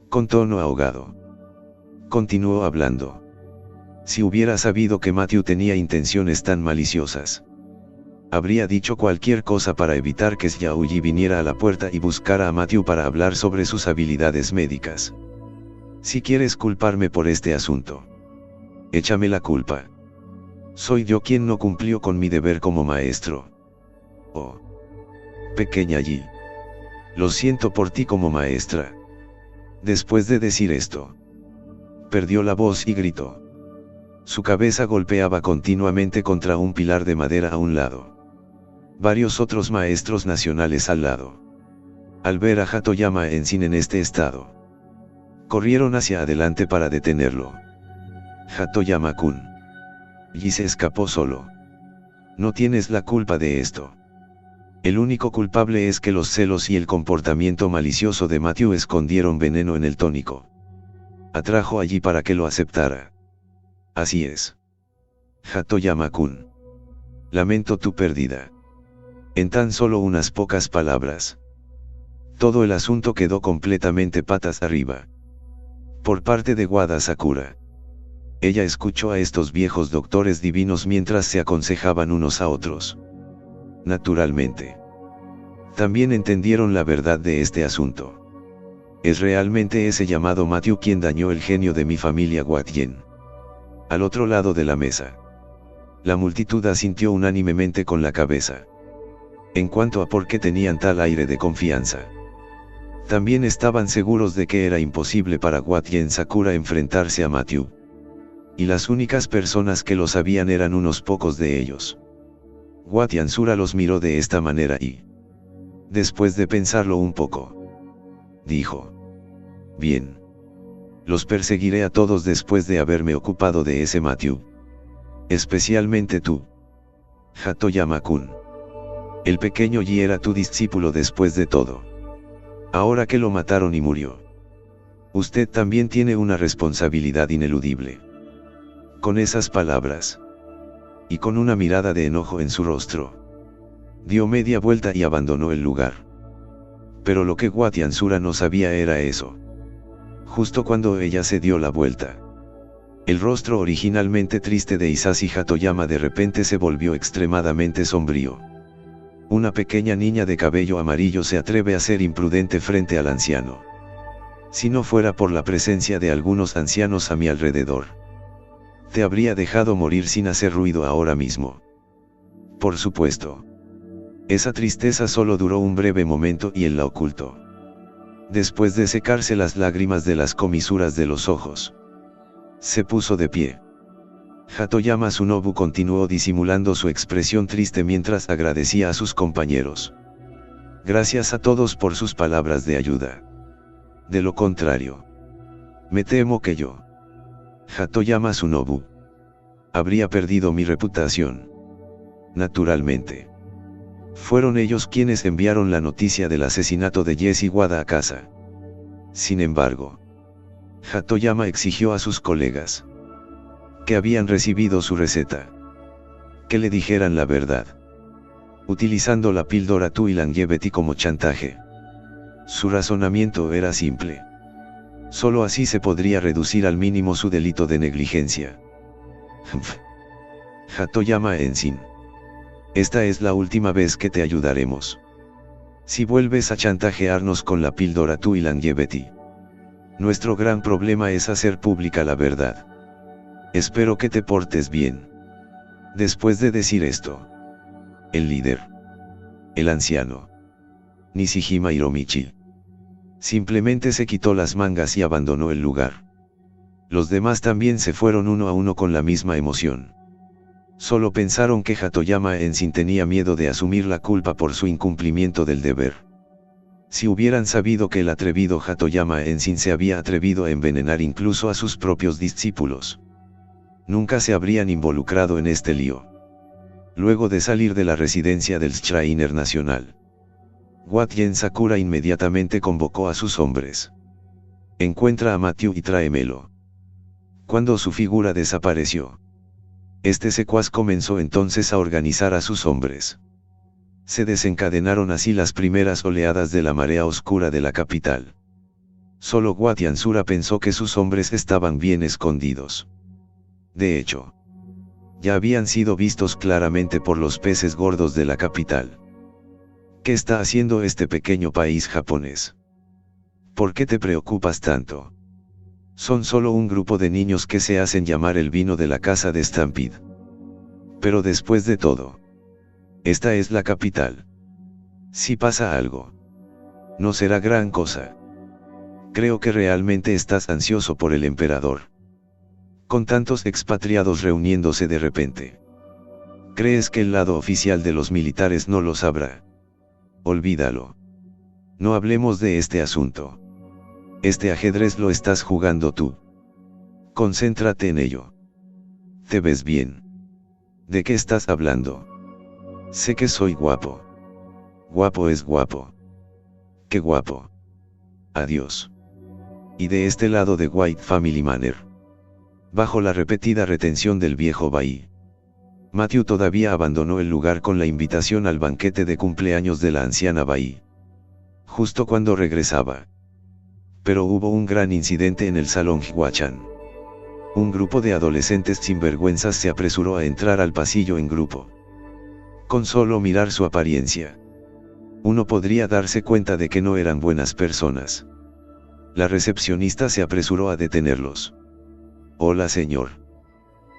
Con tono ahogado. Continuó hablando. Si hubiera sabido que Matthew tenía intenciones tan maliciosas, habría dicho cualquier cosa para evitar que Xiaoyi viniera a la puerta y buscara a Matthew para hablar sobre sus habilidades médicas. Si quieres culparme por este asunto, échame la culpa. Soy yo quien no cumplió con mi deber como maestro. Oh, pequeña Yi. Lo siento por ti como maestra. Después de decir esto, perdió la voz y gritó. Su cabeza golpeaba continuamente contra un pilar de madera a un lado. Varios otros maestros nacionales al lado. Al ver a Hatoyama Enzin en este estado, corrieron hacia adelante para detenerlo. Hatoyama-kun. Yi se escapó solo. No tienes la culpa de esto. El único culpable es que los celos y el comportamiento malicioso de Matthew escondieron veneno en el tónico. Atrajo allí para que lo aceptara. Así es. Hatoyama-kun. Lamento tu pérdida. En tan solo unas pocas palabras, todo el asunto quedó completamente patas arriba. Por parte de Wada Sakura. Ella escuchó a estos viejos doctores divinos mientras se aconsejaban unos a otros. Naturalmente. También entendieron la verdad de este asunto. Es realmente ese llamado Matthew quien dañó el genio de mi familia Guatien. Al otro lado de la mesa, la multitud asintió unánimemente con la cabeza. En cuanto a por qué tenían tal aire de confianza, también estaban seguros de que era imposible para Guatien Sakura enfrentarse a Matthew. Y las únicas personas que lo sabían eran unos pocos de ellos. Guatien Sura los miró de esta manera y, después de pensarlo un poco, dijo: bien. Los perseguiré a todos después de haberme ocupado de ese Matthew. Especialmente tú, Hatoyama-kun. El pequeño Yi era tu discípulo después de todo. Ahora que lo mataron y murió, usted también tiene una responsabilidad ineludible. Con esas palabras, y con una mirada de enojo en su rostro, dio media vuelta y abandonó el lugar. Pero lo que Guatien Sura no sabía era eso. Justo cuando ella se dio la vuelta, el rostro originalmente triste de Isashi Hatoyama de repente se volvió extremadamente sombrío. Una pequeña niña de cabello amarillo se atreve a ser imprudente frente al anciano. Si no fuera por la presencia de algunos ancianos a mi alrededor, te habría dejado morir sin hacer ruido ahora mismo. Por supuesto. Esa tristeza solo duró un breve momento y él la ocultó. Después de secarse las lágrimas de las comisuras de los ojos, se puso de pie. Hatoyama Tsunobu continuó disimulando su expresión triste mientras agradecía a sus compañeros. Gracias a todos por sus palabras de ayuda. De lo contrario, me temo que yo, Hatoyama Tsunobu, habría perdido mi reputación. Naturalmente. Fueron ellos quienes enviaron la noticia del asesinato de Jesse Wada a casa. Sin embargo, Hatoyama exigió a sus colegas, que habían recibido su receta, que le dijeran la verdad, utilizando la píldora Tuilangyebeti como chantaje. Su razonamiento era simple. Solo así se podría reducir al mínimo su delito de negligencia. Hatoyama Enzin. Esta es la última vez que te ayudaremos. Si vuelves a chantajearnos con la píldora Tuilangyebeti, nuestro gran problema es hacer pública la verdad. Espero que te portes bien. Después de decir esto, el líder, el anciano, Nishijima Hiromichi, simplemente se quitó las mangas y abandonó el lugar. Los demás también se fueron uno a uno con la misma emoción. Solo pensaron que Hatoyama Enzin tenía miedo de asumir la culpa por su incumplimiento del deber. Si hubieran sabido que el atrevido Hatoyama Enzin se había atrevido a envenenar incluso a sus propios discípulos, nunca se habrían involucrado en este lío. Luego de salir de la residencia del Schreiner Nacional, Guatien Sakura inmediatamente convocó a sus hombres. Encuentra a Matthew y tráemelo. Cuando su figura desapareció, Este secuaz comenzó entonces a organizar a sus hombres. Se desencadenaron así las primeras oleadas de la marea oscura de la capital. Solo Guatiansura pensó que sus hombres estaban bien escondidos. De hecho, ya habían sido vistos claramente por los peces gordos de la capital. ¿Qué está haciendo este pequeño país japonés? ¿Por qué te preocupas tanto? Son solo un grupo de niños que se hacen llamar el vino de la casa de Stampede. Pero después de todo, esta es la capital. Si pasa algo, no será gran cosa. Creo que realmente estás ansioso por el emperador. Con tantos expatriados reuniéndose de repente. ¿Crees que el lado oficial de los militares no lo sabrá? Olvídalo. No hablemos de este asunto. Este ajedrez lo estás jugando tú. Concéntrate en ello. ¿Te ves bien? ¿De qué estás hablando? Sé que soy guapo. Guapo es guapo. ¡Qué guapo! Adiós. Y de este lado de White Family Manor, bajo la repetida retención del viejo Bai, Matthew todavía abandonó el lugar con la invitación al banquete de cumpleaños de la anciana Bai. Justo cuando regresaba. Pero hubo un gran incidente en el salón Hwachan. Un grupo de adolescentes sinvergüenzas se apresuró a entrar al pasillo en grupo. Con solo mirar su apariencia, uno podría darse cuenta de que no eran buenas personas. La recepcionista se apresuró a detenerlos. Hola señor.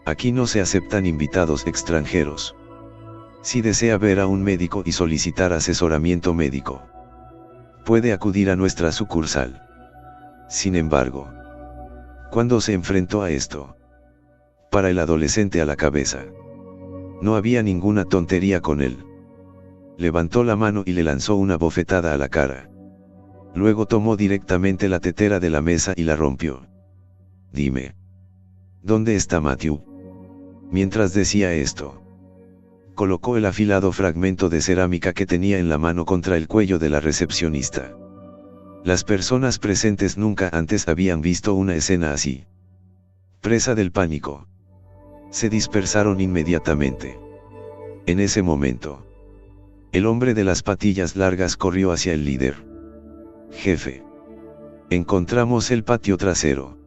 Aquí no se aceptan invitados extranjeros. Si desea ver a un médico y solicitar asesoramiento médico, puede acudir a nuestra sucursal. Sin embargo, cuando se enfrentó a esto, para el adolescente a la cabeza, no había ninguna tontería con él. Levantó la mano y le lanzó una bofetada a la cara. Luego tomó directamente la tetera de la mesa y la rompió. Dime, ¿dónde está Matthew? Mientras decía esto, colocó el afilado fragmento de cerámica que tenía en la mano contra el cuello de la recepcionista. Las personas presentes nunca antes habían visto una escena así. Presa del pánico, se dispersaron inmediatamente. En ese momento, el hombre de las patillas largas corrió hacia el líder. Jefe. Encontramos el patio trasero.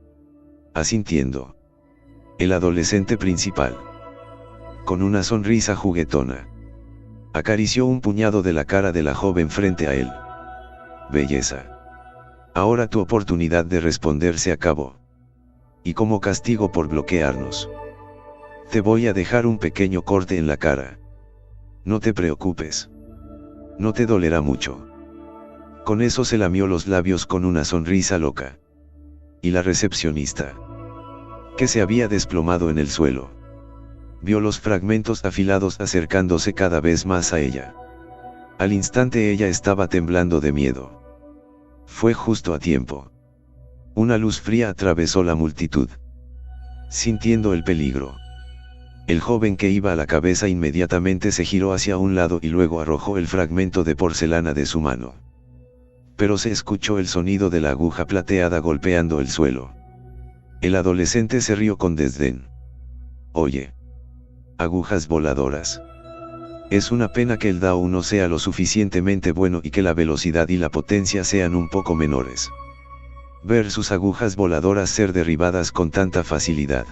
Asintiendo. El adolescente principal, con una sonrisa juguetona, acarició un puñado de la cara de la joven frente a él. Belleza. Ahora tu oportunidad de responder se acabó. Y como castigo por bloquearnos, te voy a dejar un pequeño corte en la cara. No te preocupes. No te dolerá mucho. Con eso se lamió los labios con una sonrisa loca. Y la recepcionista, que se había desplomado en el suelo, vio los fragmentos afilados acercándose cada vez más a ella. Al instante ella estaba temblando de miedo. Fue justo a tiempo. Una luz fría atravesó la multitud. Sintiendo el peligro, el joven que iba a la cabeza inmediatamente se giró hacia un lado y luego arrojó el fragmento de porcelana de su mano. Pero se escuchó el sonido de la aguja plateada golpeando el suelo. El adolescente se rió con desdén. Oye. Agujas voladoras. Es una pena que el Dao no sea lo suficientemente bueno y que la velocidad y la potencia sean un poco menores. Ver sus agujas voladoras ser derribadas con tanta facilidad.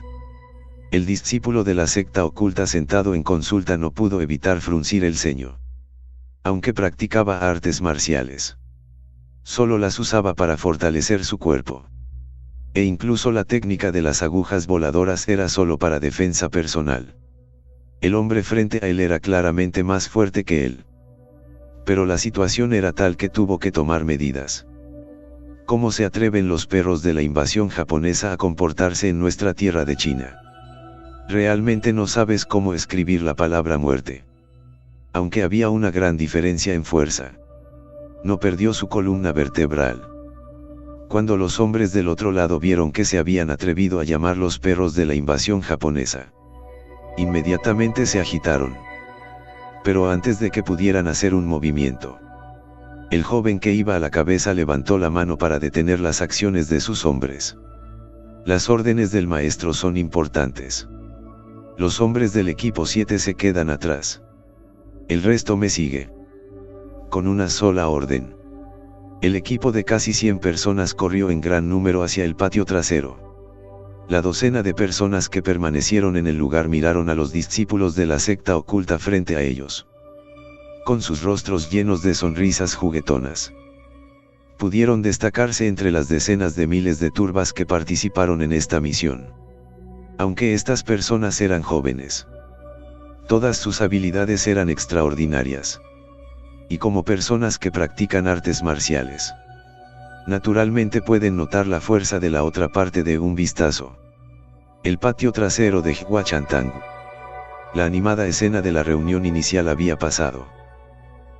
El discípulo de la secta oculta sentado en consulta no pudo evitar fruncir el ceño. Aunque practicaba artes marciales, solo las usaba para fortalecer su cuerpo. E incluso la técnica de las agujas voladoras era solo para defensa personal. El hombre frente a él era claramente más fuerte que él. Pero la situación era tal que tuvo que tomar medidas. ¿Cómo se atreven los perros de la invasión japonesa a comportarse en nuestra tierra de China? Realmente no sabes cómo escribir la palabra muerte. Aunque había una gran diferencia en fuerza, no perdió su columna vertebral. Cuando los hombres del otro lado vieron que se habían atrevido a llamar los perros de la invasión japonesa, inmediatamente se agitaron. Pero antes de que pudieran hacer un movimiento, el joven que iba a la cabeza levantó la mano para detener las acciones de sus hombres. Las órdenes del maestro son importantes. Los hombres del equipo 7 se quedan atrás. El resto me sigue. Con una sola orden. El equipo de casi 100 personas corrió en gran número hacia el patio trasero. La docena de personas que permanecieron en el lugar miraron a los discípulos de la secta oculta frente a ellos. Con sus rostros llenos de sonrisas juguetonas. Pudieron destacarse entre las decenas de miles de turbas que participaron en esta misión. Aunque estas personas eran jóvenes, todas sus habilidades eran extraordinarias. Y como personas que practican artes marciales, naturalmente pueden notar la fuerza de la otra parte de un vistazo. El patio trasero de Huachantang. La animada escena de la reunión inicial había pasado.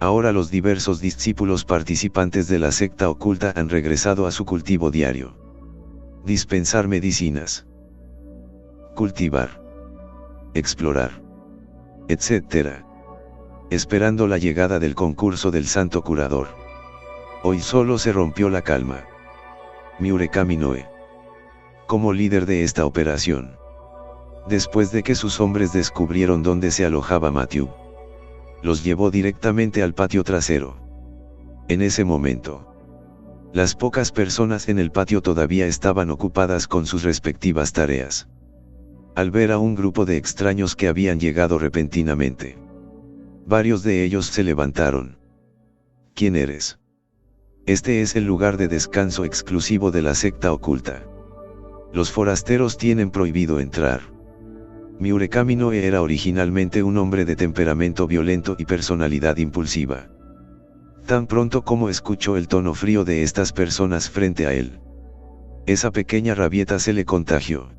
Ahora los diversos discípulos participantes de la secta oculta han regresado a su cultivo diario. Dispensar medicinas. Cultivar. Explorar. Etc. Esperando la llegada del concurso del santo curador. Hoy solo se rompió la calma. Murakami Noe. Como líder de esta operación. Después de que sus hombres descubrieron dónde se alojaba Matthew, los llevó directamente al patio trasero. En ese momento, las pocas personas en el patio todavía estaban ocupadas con sus respectivas tareas. Al ver a un grupo de extraños que habían llegado repentinamente, varios de ellos se levantaron. ¿Quién eres? Este es el lugar de descanso exclusivo de la secta oculta. Los forasteros tienen prohibido entrar. Murakami Noe era originalmente un hombre de temperamento violento y personalidad impulsiva. Tan pronto como escuchó el tono frío de estas personas frente a él, esa pequeña rabieta se le contagió.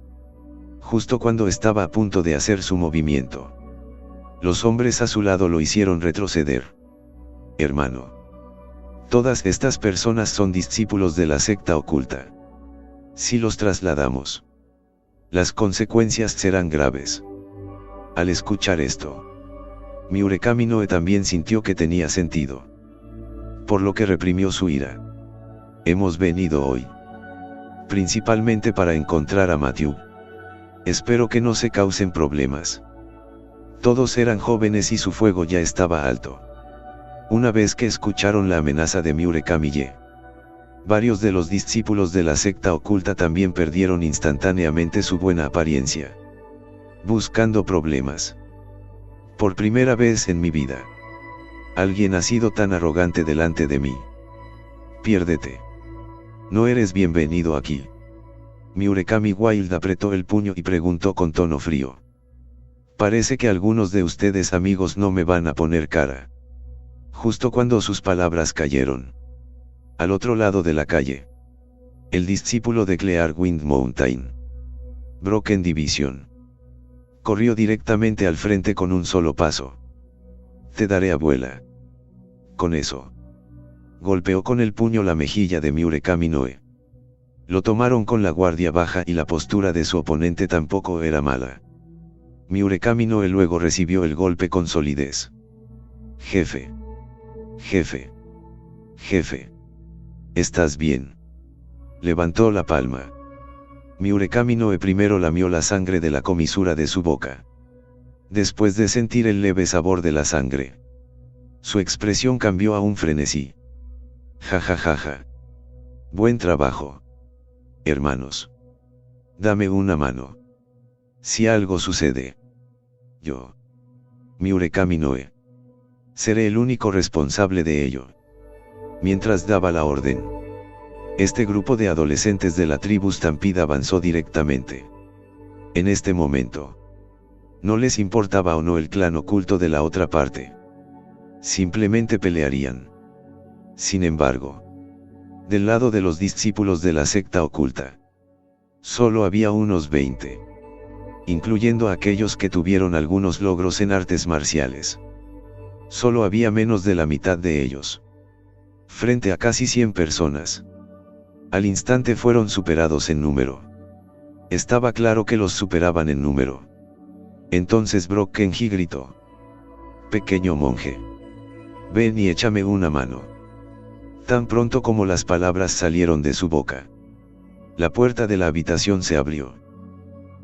Justo cuando estaba a punto de hacer su movimiento, los hombres a su lado lo hicieron retroceder. Hermano. Todas estas personas son discípulos de la secta oculta. Si los trasladamos, las consecuencias serán graves. Al escuchar esto, Murakami Noe también sintió que tenía sentido, por lo que reprimió su ira. Hemos venido hoy, principalmente para encontrar a Matthew. Espero que no se causen problemas. Todos eran jóvenes y su fuego ya estaba alto. Una vez que escucharon la amenaza de Murakami Ye, varios de los discípulos de la secta oculta también perdieron instantáneamente su buena apariencia. Buscando problemas. Por primera vez en mi vida, alguien ha sido tan arrogante delante de mí. Piérdete. No eres bienvenido aquí. Murakami Wild apretó el puño y preguntó con tono frío. Parece que algunos de ustedes amigos no me van a poner cara. Justo cuando sus palabras cayeron, al otro lado de la calle, el discípulo de Clearwind Mountain, Broken Division, corrió directamente al frente con un solo paso. Te daré abuela. Con eso, golpeó con el puño la mejilla de Murakami Noe. Lo tomaron con la guardia baja y la postura de su oponente tampoco era mala. Murakami Noe luego recibió el golpe con solidez. Jefe. Jefe. Jefe. ¿Estás bien? Levantó la palma. Murakami Noe primero lamió la sangre de la comisura de su boca. Después de sentir el leve sabor de la sangre, su expresión cambió a un frenesí. Ja ja ja ja. Buen trabajo. Hermanos. Dame una mano. Si algo sucede, yo, Murakami Noe, seré el único responsable de ello. Mientras daba la orden, este grupo de adolescentes de la tribu Stampede avanzó directamente. En este momento, no les importaba o no el clan oculto de la otra parte. Simplemente pelearían. Sin embargo, del lado de los discípulos de la secta oculta, solo había unos 20, incluyendo a aquellos que tuvieron algunos logros en artes marciales. Solo había menos de la mitad de ellos. Frente a casi 100 personas. Al instante fueron superados en número. Estaba claro que los superaban en número. Entonces Brock Kenji gritó. Pequeño monje. Ven y échame una mano. Tan pronto como las palabras salieron de su boca, la puerta de la habitación se abrió.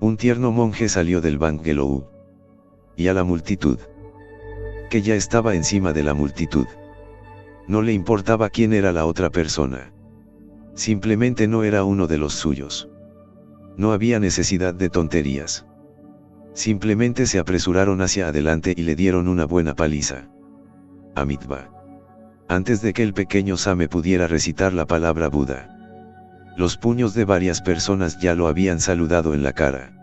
Un tierno monje salió del bungalow. Y a la multitud, que ya estaba encima de la multitud, no le importaba quién era la otra persona. Simplemente no era uno de los suyos. No había necesidad de tonterías. Simplemente se apresuraron hacia adelante y le dieron una buena paliza. Amitabha. Antes de que el pequeño Same pudiera recitar la palabra Buda, los puños de varias personas ya lo habían saludado en la cara.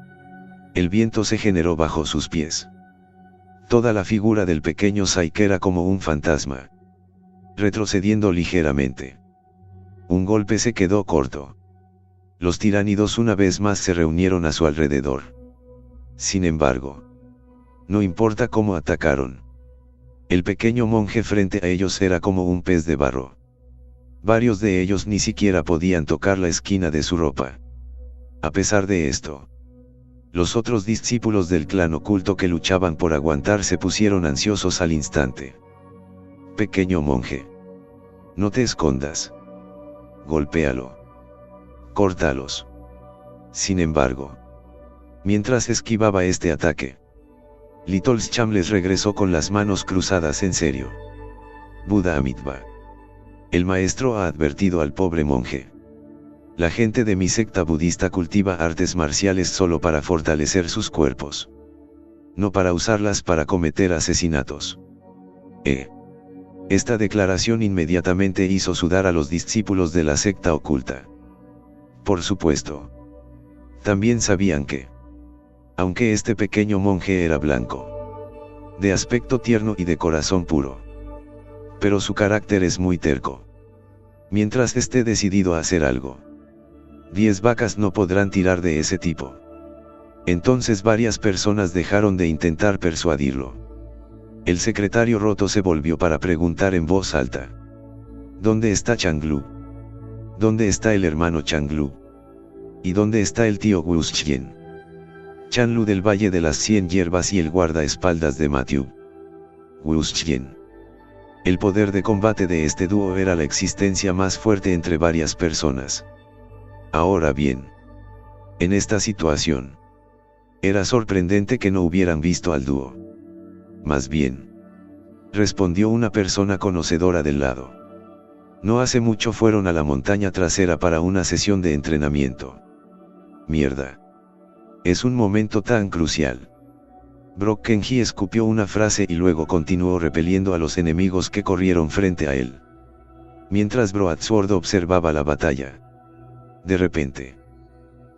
El viento se generó bajo sus pies. Toda la figura del pequeño Saik era como un fantasma, retrocediendo ligeramente. Un golpe se quedó corto. Los tiránidos una vez más se reunieron a su alrededor. Sin embargo, no importa cómo atacaron, el pequeño monje frente a ellos era como un pez de barro. Varios de ellos ni siquiera podían tocar la esquina de su ropa. A pesar de esto, los otros discípulos del clan oculto que luchaban por aguantar se pusieron ansiosos al instante. Pequeño monje, no te escondas. Golpéalo. Córtalos. Sin embargo, mientras esquivaba este ataque, Little Cham les regresó con las manos cruzadas en serio. Buda Amitabha. El maestro ha advertido al pobre monje. La gente de mi secta budista cultiva artes marciales solo para fortalecer sus cuerpos, no para usarlas para cometer asesinatos. Esta declaración inmediatamente hizo sudar a los discípulos de la secta oculta. Por supuesto, también sabían que, aunque este pequeño monje era blanco, de aspecto tierno y de corazón puro, pero su carácter es muy terco. Mientras esté decidido a hacer algo, 10 vacas no podrán tirar de ese tipo. Entonces varias personas dejaron de intentar persuadirlo. El secretario roto se volvió para preguntar en voz alta: ¿dónde está Changlu? ¿Dónde está el hermano Changlu? ¿Y dónde está el tío Wuxien? Chanlu del Valle de las 100 Hierbas y el guardaespaldas de Matthew. Wuxien. El poder de combate de este dúo era la existencia más fuerte entre varias personas. Ahora bien, en esta situación, era sorprendente que no hubieran visto al dúo. Más bien, respondió una persona conocedora del lado. No hace mucho fueron a la montaña trasera para una sesión de entrenamiento. Mierda. Es un momento tan crucial. Brock Kenji escupió una frase y luego continuó repeliendo a los enemigos que corrieron frente a él. Mientras Broadsword observaba la batalla, de repente,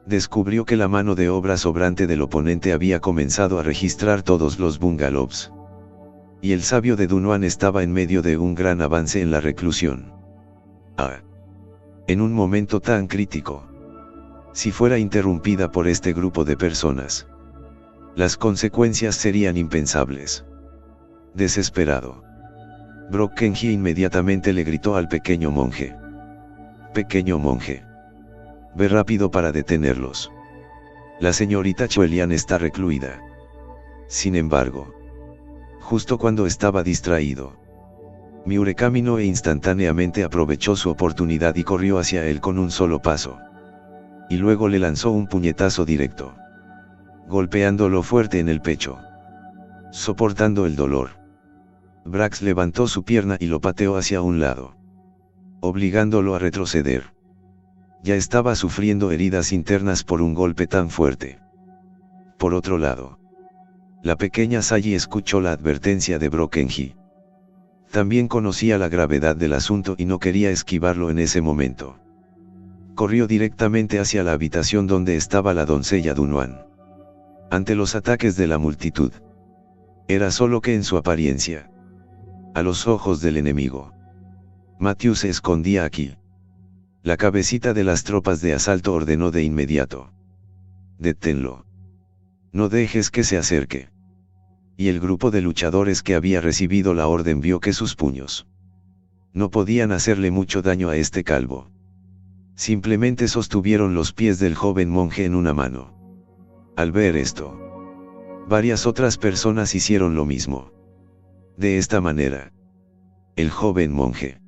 descubrió que la mano de obra sobrante del oponente había comenzado a registrar todos los bungalows. Y el sabio de Dunhuang estaba en medio de un gran avance en la reclusión. En un momento tan crítico, si fuera interrumpida por este grupo de personas, las consecuencias serían impensables. Desesperado, Brock Kenji inmediatamente le gritó al pequeño monje: pequeño monje, ve rápido para detenerlos. La señorita Chuelian está recluida. Sin embargo, justo cuando estaba distraído, Miure caminó e instantáneamente aprovechó su oportunidad y corrió hacia él con un solo paso. Y luego le lanzó un puñetazo directo, golpeándolo fuerte en el pecho. Soportando el dolor, Brax levantó su pierna y lo pateó hacia un lado, obligándolo a retroceder. Ya estaba sufriendo heridas internas por un golpe tan fuerte. Por otro lado, la pequeña Sayi escuchó la advertencia de Brock Kenji. También conocía la gravedad del asunto y no quería esquivarlo en ese momento. Corrió directamente hacia la habitación donde estaba la doncella Dunhuang. Ante los ataques de la multitud, era solo que en su apariencia, a los ojos del enemigo, Matthew se escondía aquí. La cabecita de las tropas de asalto ordenó de inmediato: deténlo. No dejes que se acerque. Y el grupo de luchadores que había recibido la orden vio que sus puños no podían hacerle mucho daño a este calvo. Simplemente sostuvieron los pies del joven monje en una mano. Al ver esto, varias otras personas hicieron lo mismo. De esta manera, el joven monje,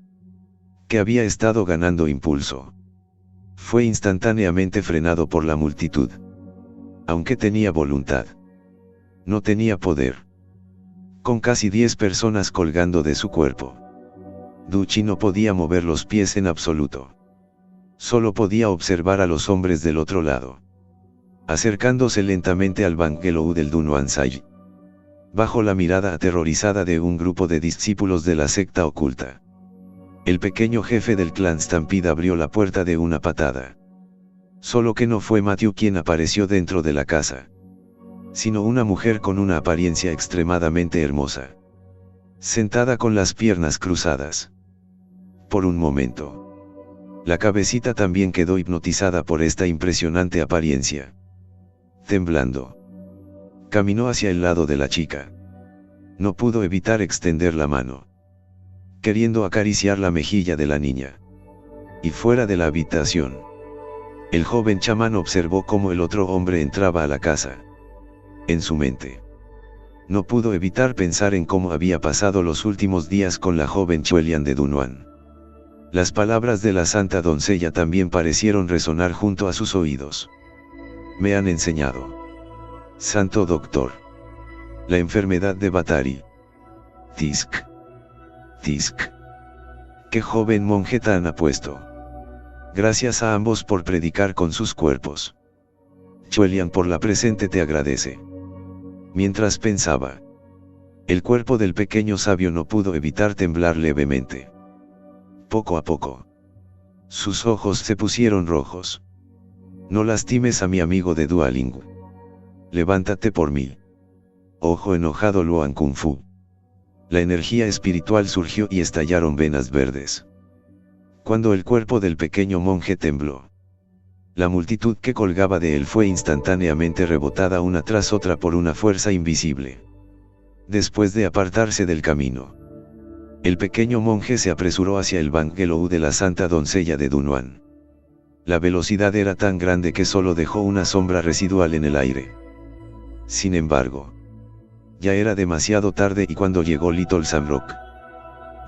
que había estado ganando impulso, fue instantáneamente frenado por la multitud. Aunque tenía voluntad, no tenía poder. Con casi 10 personas colgando de su cuerpo, Duchi no podía mover los pies en absoluto. Solo podía observar a los hombres del otro lado, acercándose lentamente al Bangelou del Dunhuang Sai, bajo la mirada aterrorizada de un grupo de discípulos de la secta oculta. El pequeño jefe del clan Stampede abrió la puerta de una patada. Solo que no fue Matthew quien apareció dentro de la casa, sino una mujer con una apariencia extremadamente hermosa, sentada con las piernas cruzadas. Por un momento, la cabecita también quedó hipnotizada por esta impresionante apariencia. Temblando, caminó hacia el lado de la chica. No pudo evitar extender la mano, queriendo acariciar la mejilla de la niña. Y fuera de la habitación, el joven chamán observó cómo el otro hombre entraba a la casa. En su mente, no pudo evitar pensar en cómo había pasado los últimos días con la joven Chuelian de Dunhuang. Las palabras de la santa doncella también parecieron resonar junto a sus oídos. Me han enseñado, santo doctor, la enfermedad de Batari. Tisk. Tisk. Qué joven monje tan apuesto. Gracias a ambos por predicar con sus cuerpos. Chuelian por la presente te agradece. Mientras pensaba, el cuerpo del pequeño sabio no pudo evitar temblar levemente. Poco a poco, sus ojos se pusieron rojos. No lastimes a mi amigo de Duolingo. Levántate por mí. Ojo enojado Luan Kung Fu. La energía espiritual surgió y estallaron venas verdes. Cuando el cuerpo del pequeño monje tembló, la multitud que colgaba de él fue instantáneamente rebotada una tras otra por una fuerza invisible. Después de apartarse del camino, el pequeño monje se apresuró hacia el Bangelou de la santa doncella de Dunhuang. La velocidad era tan grande que solo dejó una sombra residual en el aire. Sin embargo, ya era demasiado tarde y cuando llegó Little Samrock,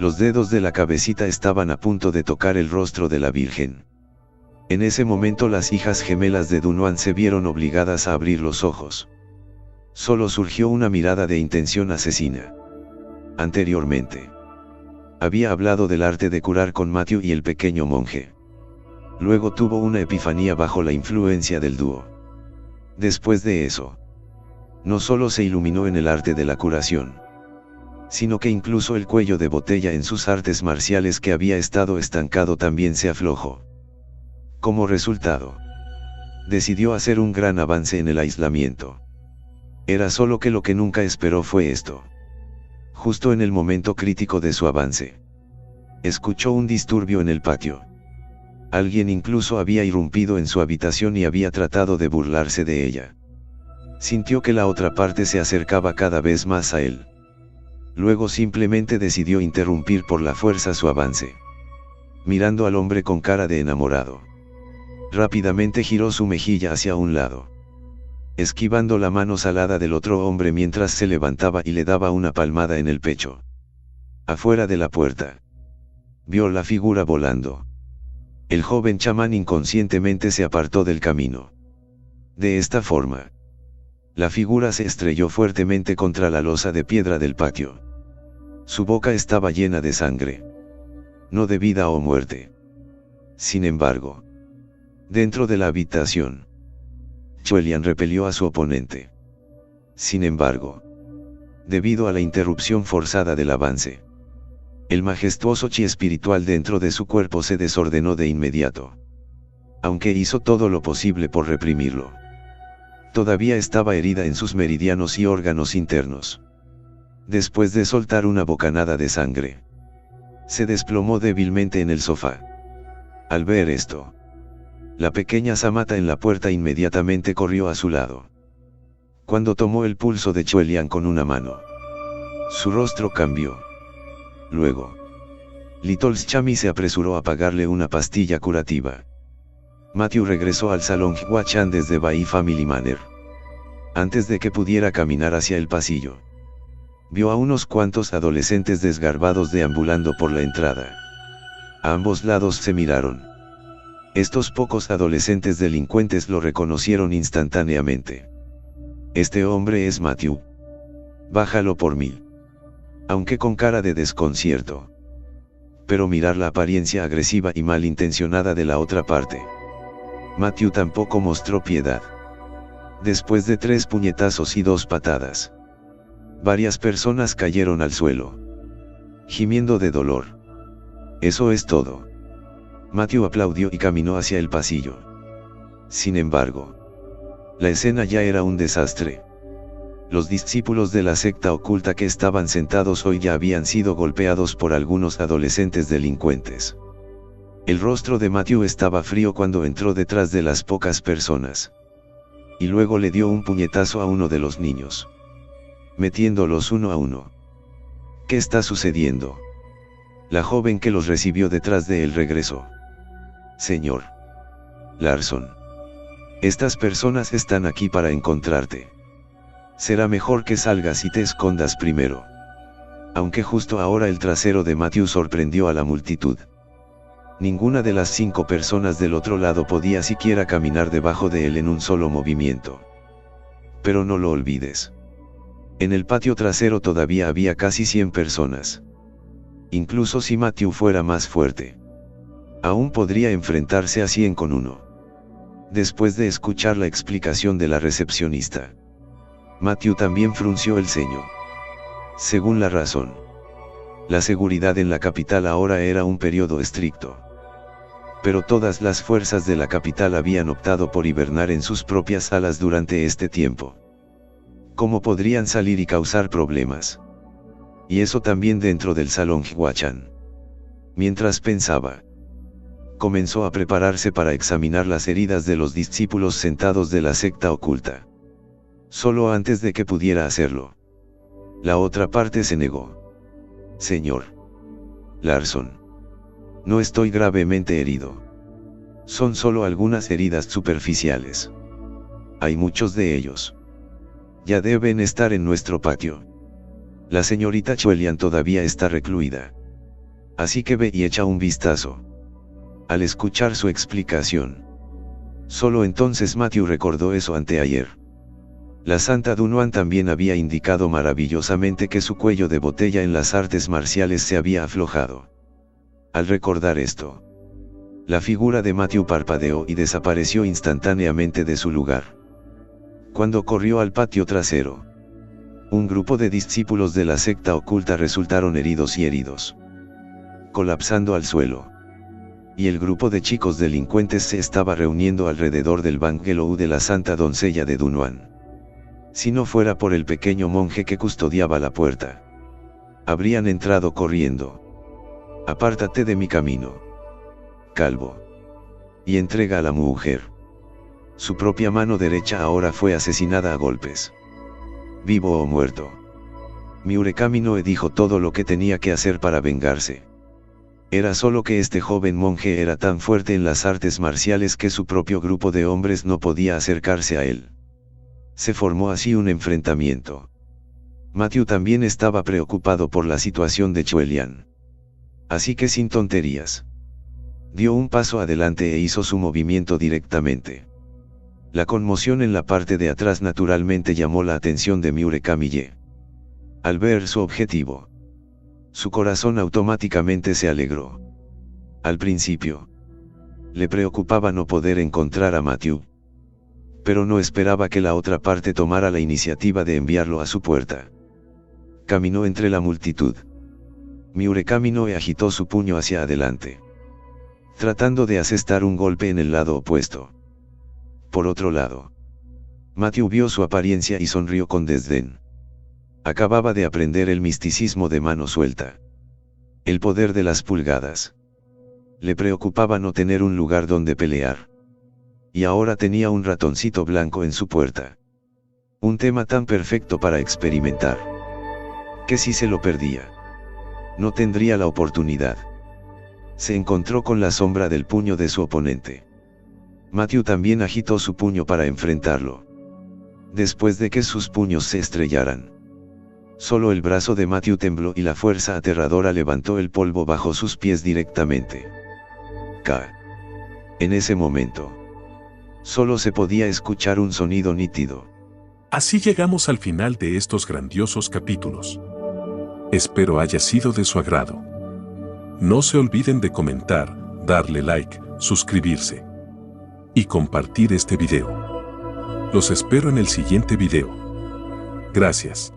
los dedos de la cabecita estaban a punto de tocar el rostro de la Virgen. En ese momento las hijas gemelas de Dunhuang se vieron obligadas a abrir los ojos. Solo surgió una mirada de intención asesina. Anteriormente, había hablado del arte de curar con Matthew y el pequeño monje. Luego tuvo una epifanía bajo la influencia del dúo. Después de eso, no solo se iluminó en el arte de la curación, sino que incluso el cuello de botella en sus artes marciales que había estado estancado también se aflojó. Como resultado, decidió hacer un gran avance en el aislamiento. Era solo que lo que nunca esperó fue esto. Justo en el momento crítico de su avance, escuchó un disturbio en el patio. Alguien incluso había irrumpido en su habitación y había tratado de burlarse de ella. Sintió que la otra parte se acercaba cada vez más a él. Luego simplemente decidió interrumpir por la fuerza su avance, mirando al hombre con cara de enamorado. Rápidamente giró su mejilla hacia un lado, esquivando la mano salada del otro hombre mientras se levantaba y le daba una palmada en el pecho. Afuera de la puerta, vio la figura volando. El joven chamán inconscientemente se apartó del camino. De esta forma, la figura se estrelló fuertemente contra la losa de piedra del patio. Su boca estaba llena de sangre, no de vida o muerte. Sin embargo, dentro de la habitación, Chuelian repelió a su oponente. Sin embargo, debido a la interrupción forzada del avance, el majestuoso chi espiritual dentro de su cuerpo se desordenó de inmediato. Aunque hizo todo lo posible por reprimirlo, todavía estaba herida en sus meridianos y órganos internos. Después de soltar una bocanada de sangre, se desplomó débilmente en el sofá. Al ver esto, la pequeña Samata en la puerta inmediatamente corrió a su lado. Cuando tomó el pulso de Chuelian con una mano, su rostro cambió. Luego, Little Chami se apresuró a pagarle una pastilla curativa. Matthew regresó al salón Hwa-chan desde Bai Family Manor. Antes de que pudiera caminar hacia el pasillo, vio a unos cuantos adolescentes desgarbados deambulando por la entrada. A ambos lados se miraron. Estos pocos adolescentes delincuentes lo reconocieron instantáneamente. Este hombre es Matthew. Bájalo por 1000. Aunque con cara de desconcierto. Pero mirar la apariencia agresiva y malintencionada de la otra parte. Matthew tampoco mostró piedad. Después de 3 puñetazos y 2 patadas, varias personas cayeron al suelo, gimiendo de dolor. Eso es todo. Matthew aplaudió y caminó hacia el pasillo. Sin embargo, la escena ya era un desastre. Los discípulos de la secta oculta que estaban sentados hoy ya habían sido golpeados por algunos adolescentes delincuentes. El rostro de Matthew estaba frío cuando entró detrás de las pocas personas. Y luego le dio un puñetazo a uno de los niños, metiéndolos uno a uno. ¿Qué está sucediendo? La joven que los recibió detrás de él regresó. Señor Larson, estas personas están aquí para encontrarte. Será mejor que salgas y te escondas primero. Aunque justo ahora el trasero de Matthew sorprendió a la multitud. Ninguna de las 5 personas del otro lado podía siquiera caminar debajo de él en un solo movimiento. Pero no lo olvides. En el patio trasero todavía había casi 100 personas. Incluso si Matthew fuera más fuerte, aún podría enfrentarse a 100 con 1. Después de escuchar la explicación de la recepcionista, Matthew también frunció el ceño. Según la razón, la seguridad en la capital ahora era un periodo estricto. Pero todas las fuerzas de la capital habían optado por hibernar en sus propias salas durante este tiempo. ¿Cómo podrían salir y causar problemas? Y eso también dentro del salón Hwachan. Mientras pensaba, comenzó a prepararse para examinar las heridas de los discípulos sentados de la secta oculta. Solo antes de que pudiera hacerlo, la otra parte se negó. Señor Larson, no estoy gravemente herido. Son solo algunas heridas superficiales. Hay muchos de ellos. Ya deben estar en nuestro patio. La señorita Chuelian todavía está recluida. Así que ve y echa un vistazo. Al escuchar su explicación, solo entonces Matthew recordó eso anteayer. La Santa Dunuan también había indicado maravillosamente que su cuello de botella en las artes marciales se había aflojado. Al recordar esto, la figura de Matthew parpadeó y desapareció instantáneamente de su lugar. Cuando corrió al patio trasero, un grupo de discípulos de la secta oculta resultaron heridos, colapsando al suelo. Y el grupo de chicos delincuentes se estaba reuniendo alrededor del bungalow de la Santa Doncella de Dunuan. Si no fuera por el pequeño monje que custodiaba la puerta, habrían entrado corriendo. Apártate de mi camino, calvo. Y entrega a la mujer. Su propia mano derecha ahora fue asesinada a golpes. Vivo o muerto. Murakami Noe dijo todo lo que tenía que hacer para vengarse. Era solo que este joven monje era tan fuerte en las artes marciales que su propio grupo de hombres no podía acercarse a él. Se formó así un enfrentamiento. Matthew también estaba preocupado por la situación de Chuelian. Así que sin tonterías, dio un paso adelante e hizo su movimiento directamente. La conmoción en la parte de atrás naturalmente llamó la atención de Murakami. Al ver su objetivo, su corazón automáticamente se alegró. Al principio, le preocupaba no poder encontrar a Matthew, pero no esperaba que la otra parte tomara la iniciativa de enviarlo a su puerta. Caminó entre la multitud. Murakami Noe agitó su puño hacia adelante, tratando de asestar un golpe en el lado opuesto. Por otro lado, Matthew vio su apariencia y sonrió con desdén. Acababa de aprender el misticismo de mano suelta. El poder de las pulgadas. Le preocupaba no tener un lugar donde pelear. Y ahora tenía un ratoncito blanco en su puerta. Un tema tan perfecto para experimentar, que si se lo perdía, no tendría la oportunidad. Se encontró con la sombra del puño de su oponente. Matthew también agitó su puño para enfrentarlo. Después de que sus puños se estrellaran, solo el brazo de Matthew tembló y la fuerza aterradora levantó el polvo bajo sus pies directamente. En ese momento, solo se podía escuchar un sonido nítido. Así llegamos al final de estos grandiosos capítulos. Espero haya sido de su agrado. No se olviden de comentar, darle like, suscribirse y compartir este video. Los espero en el siguiente video. Gracias.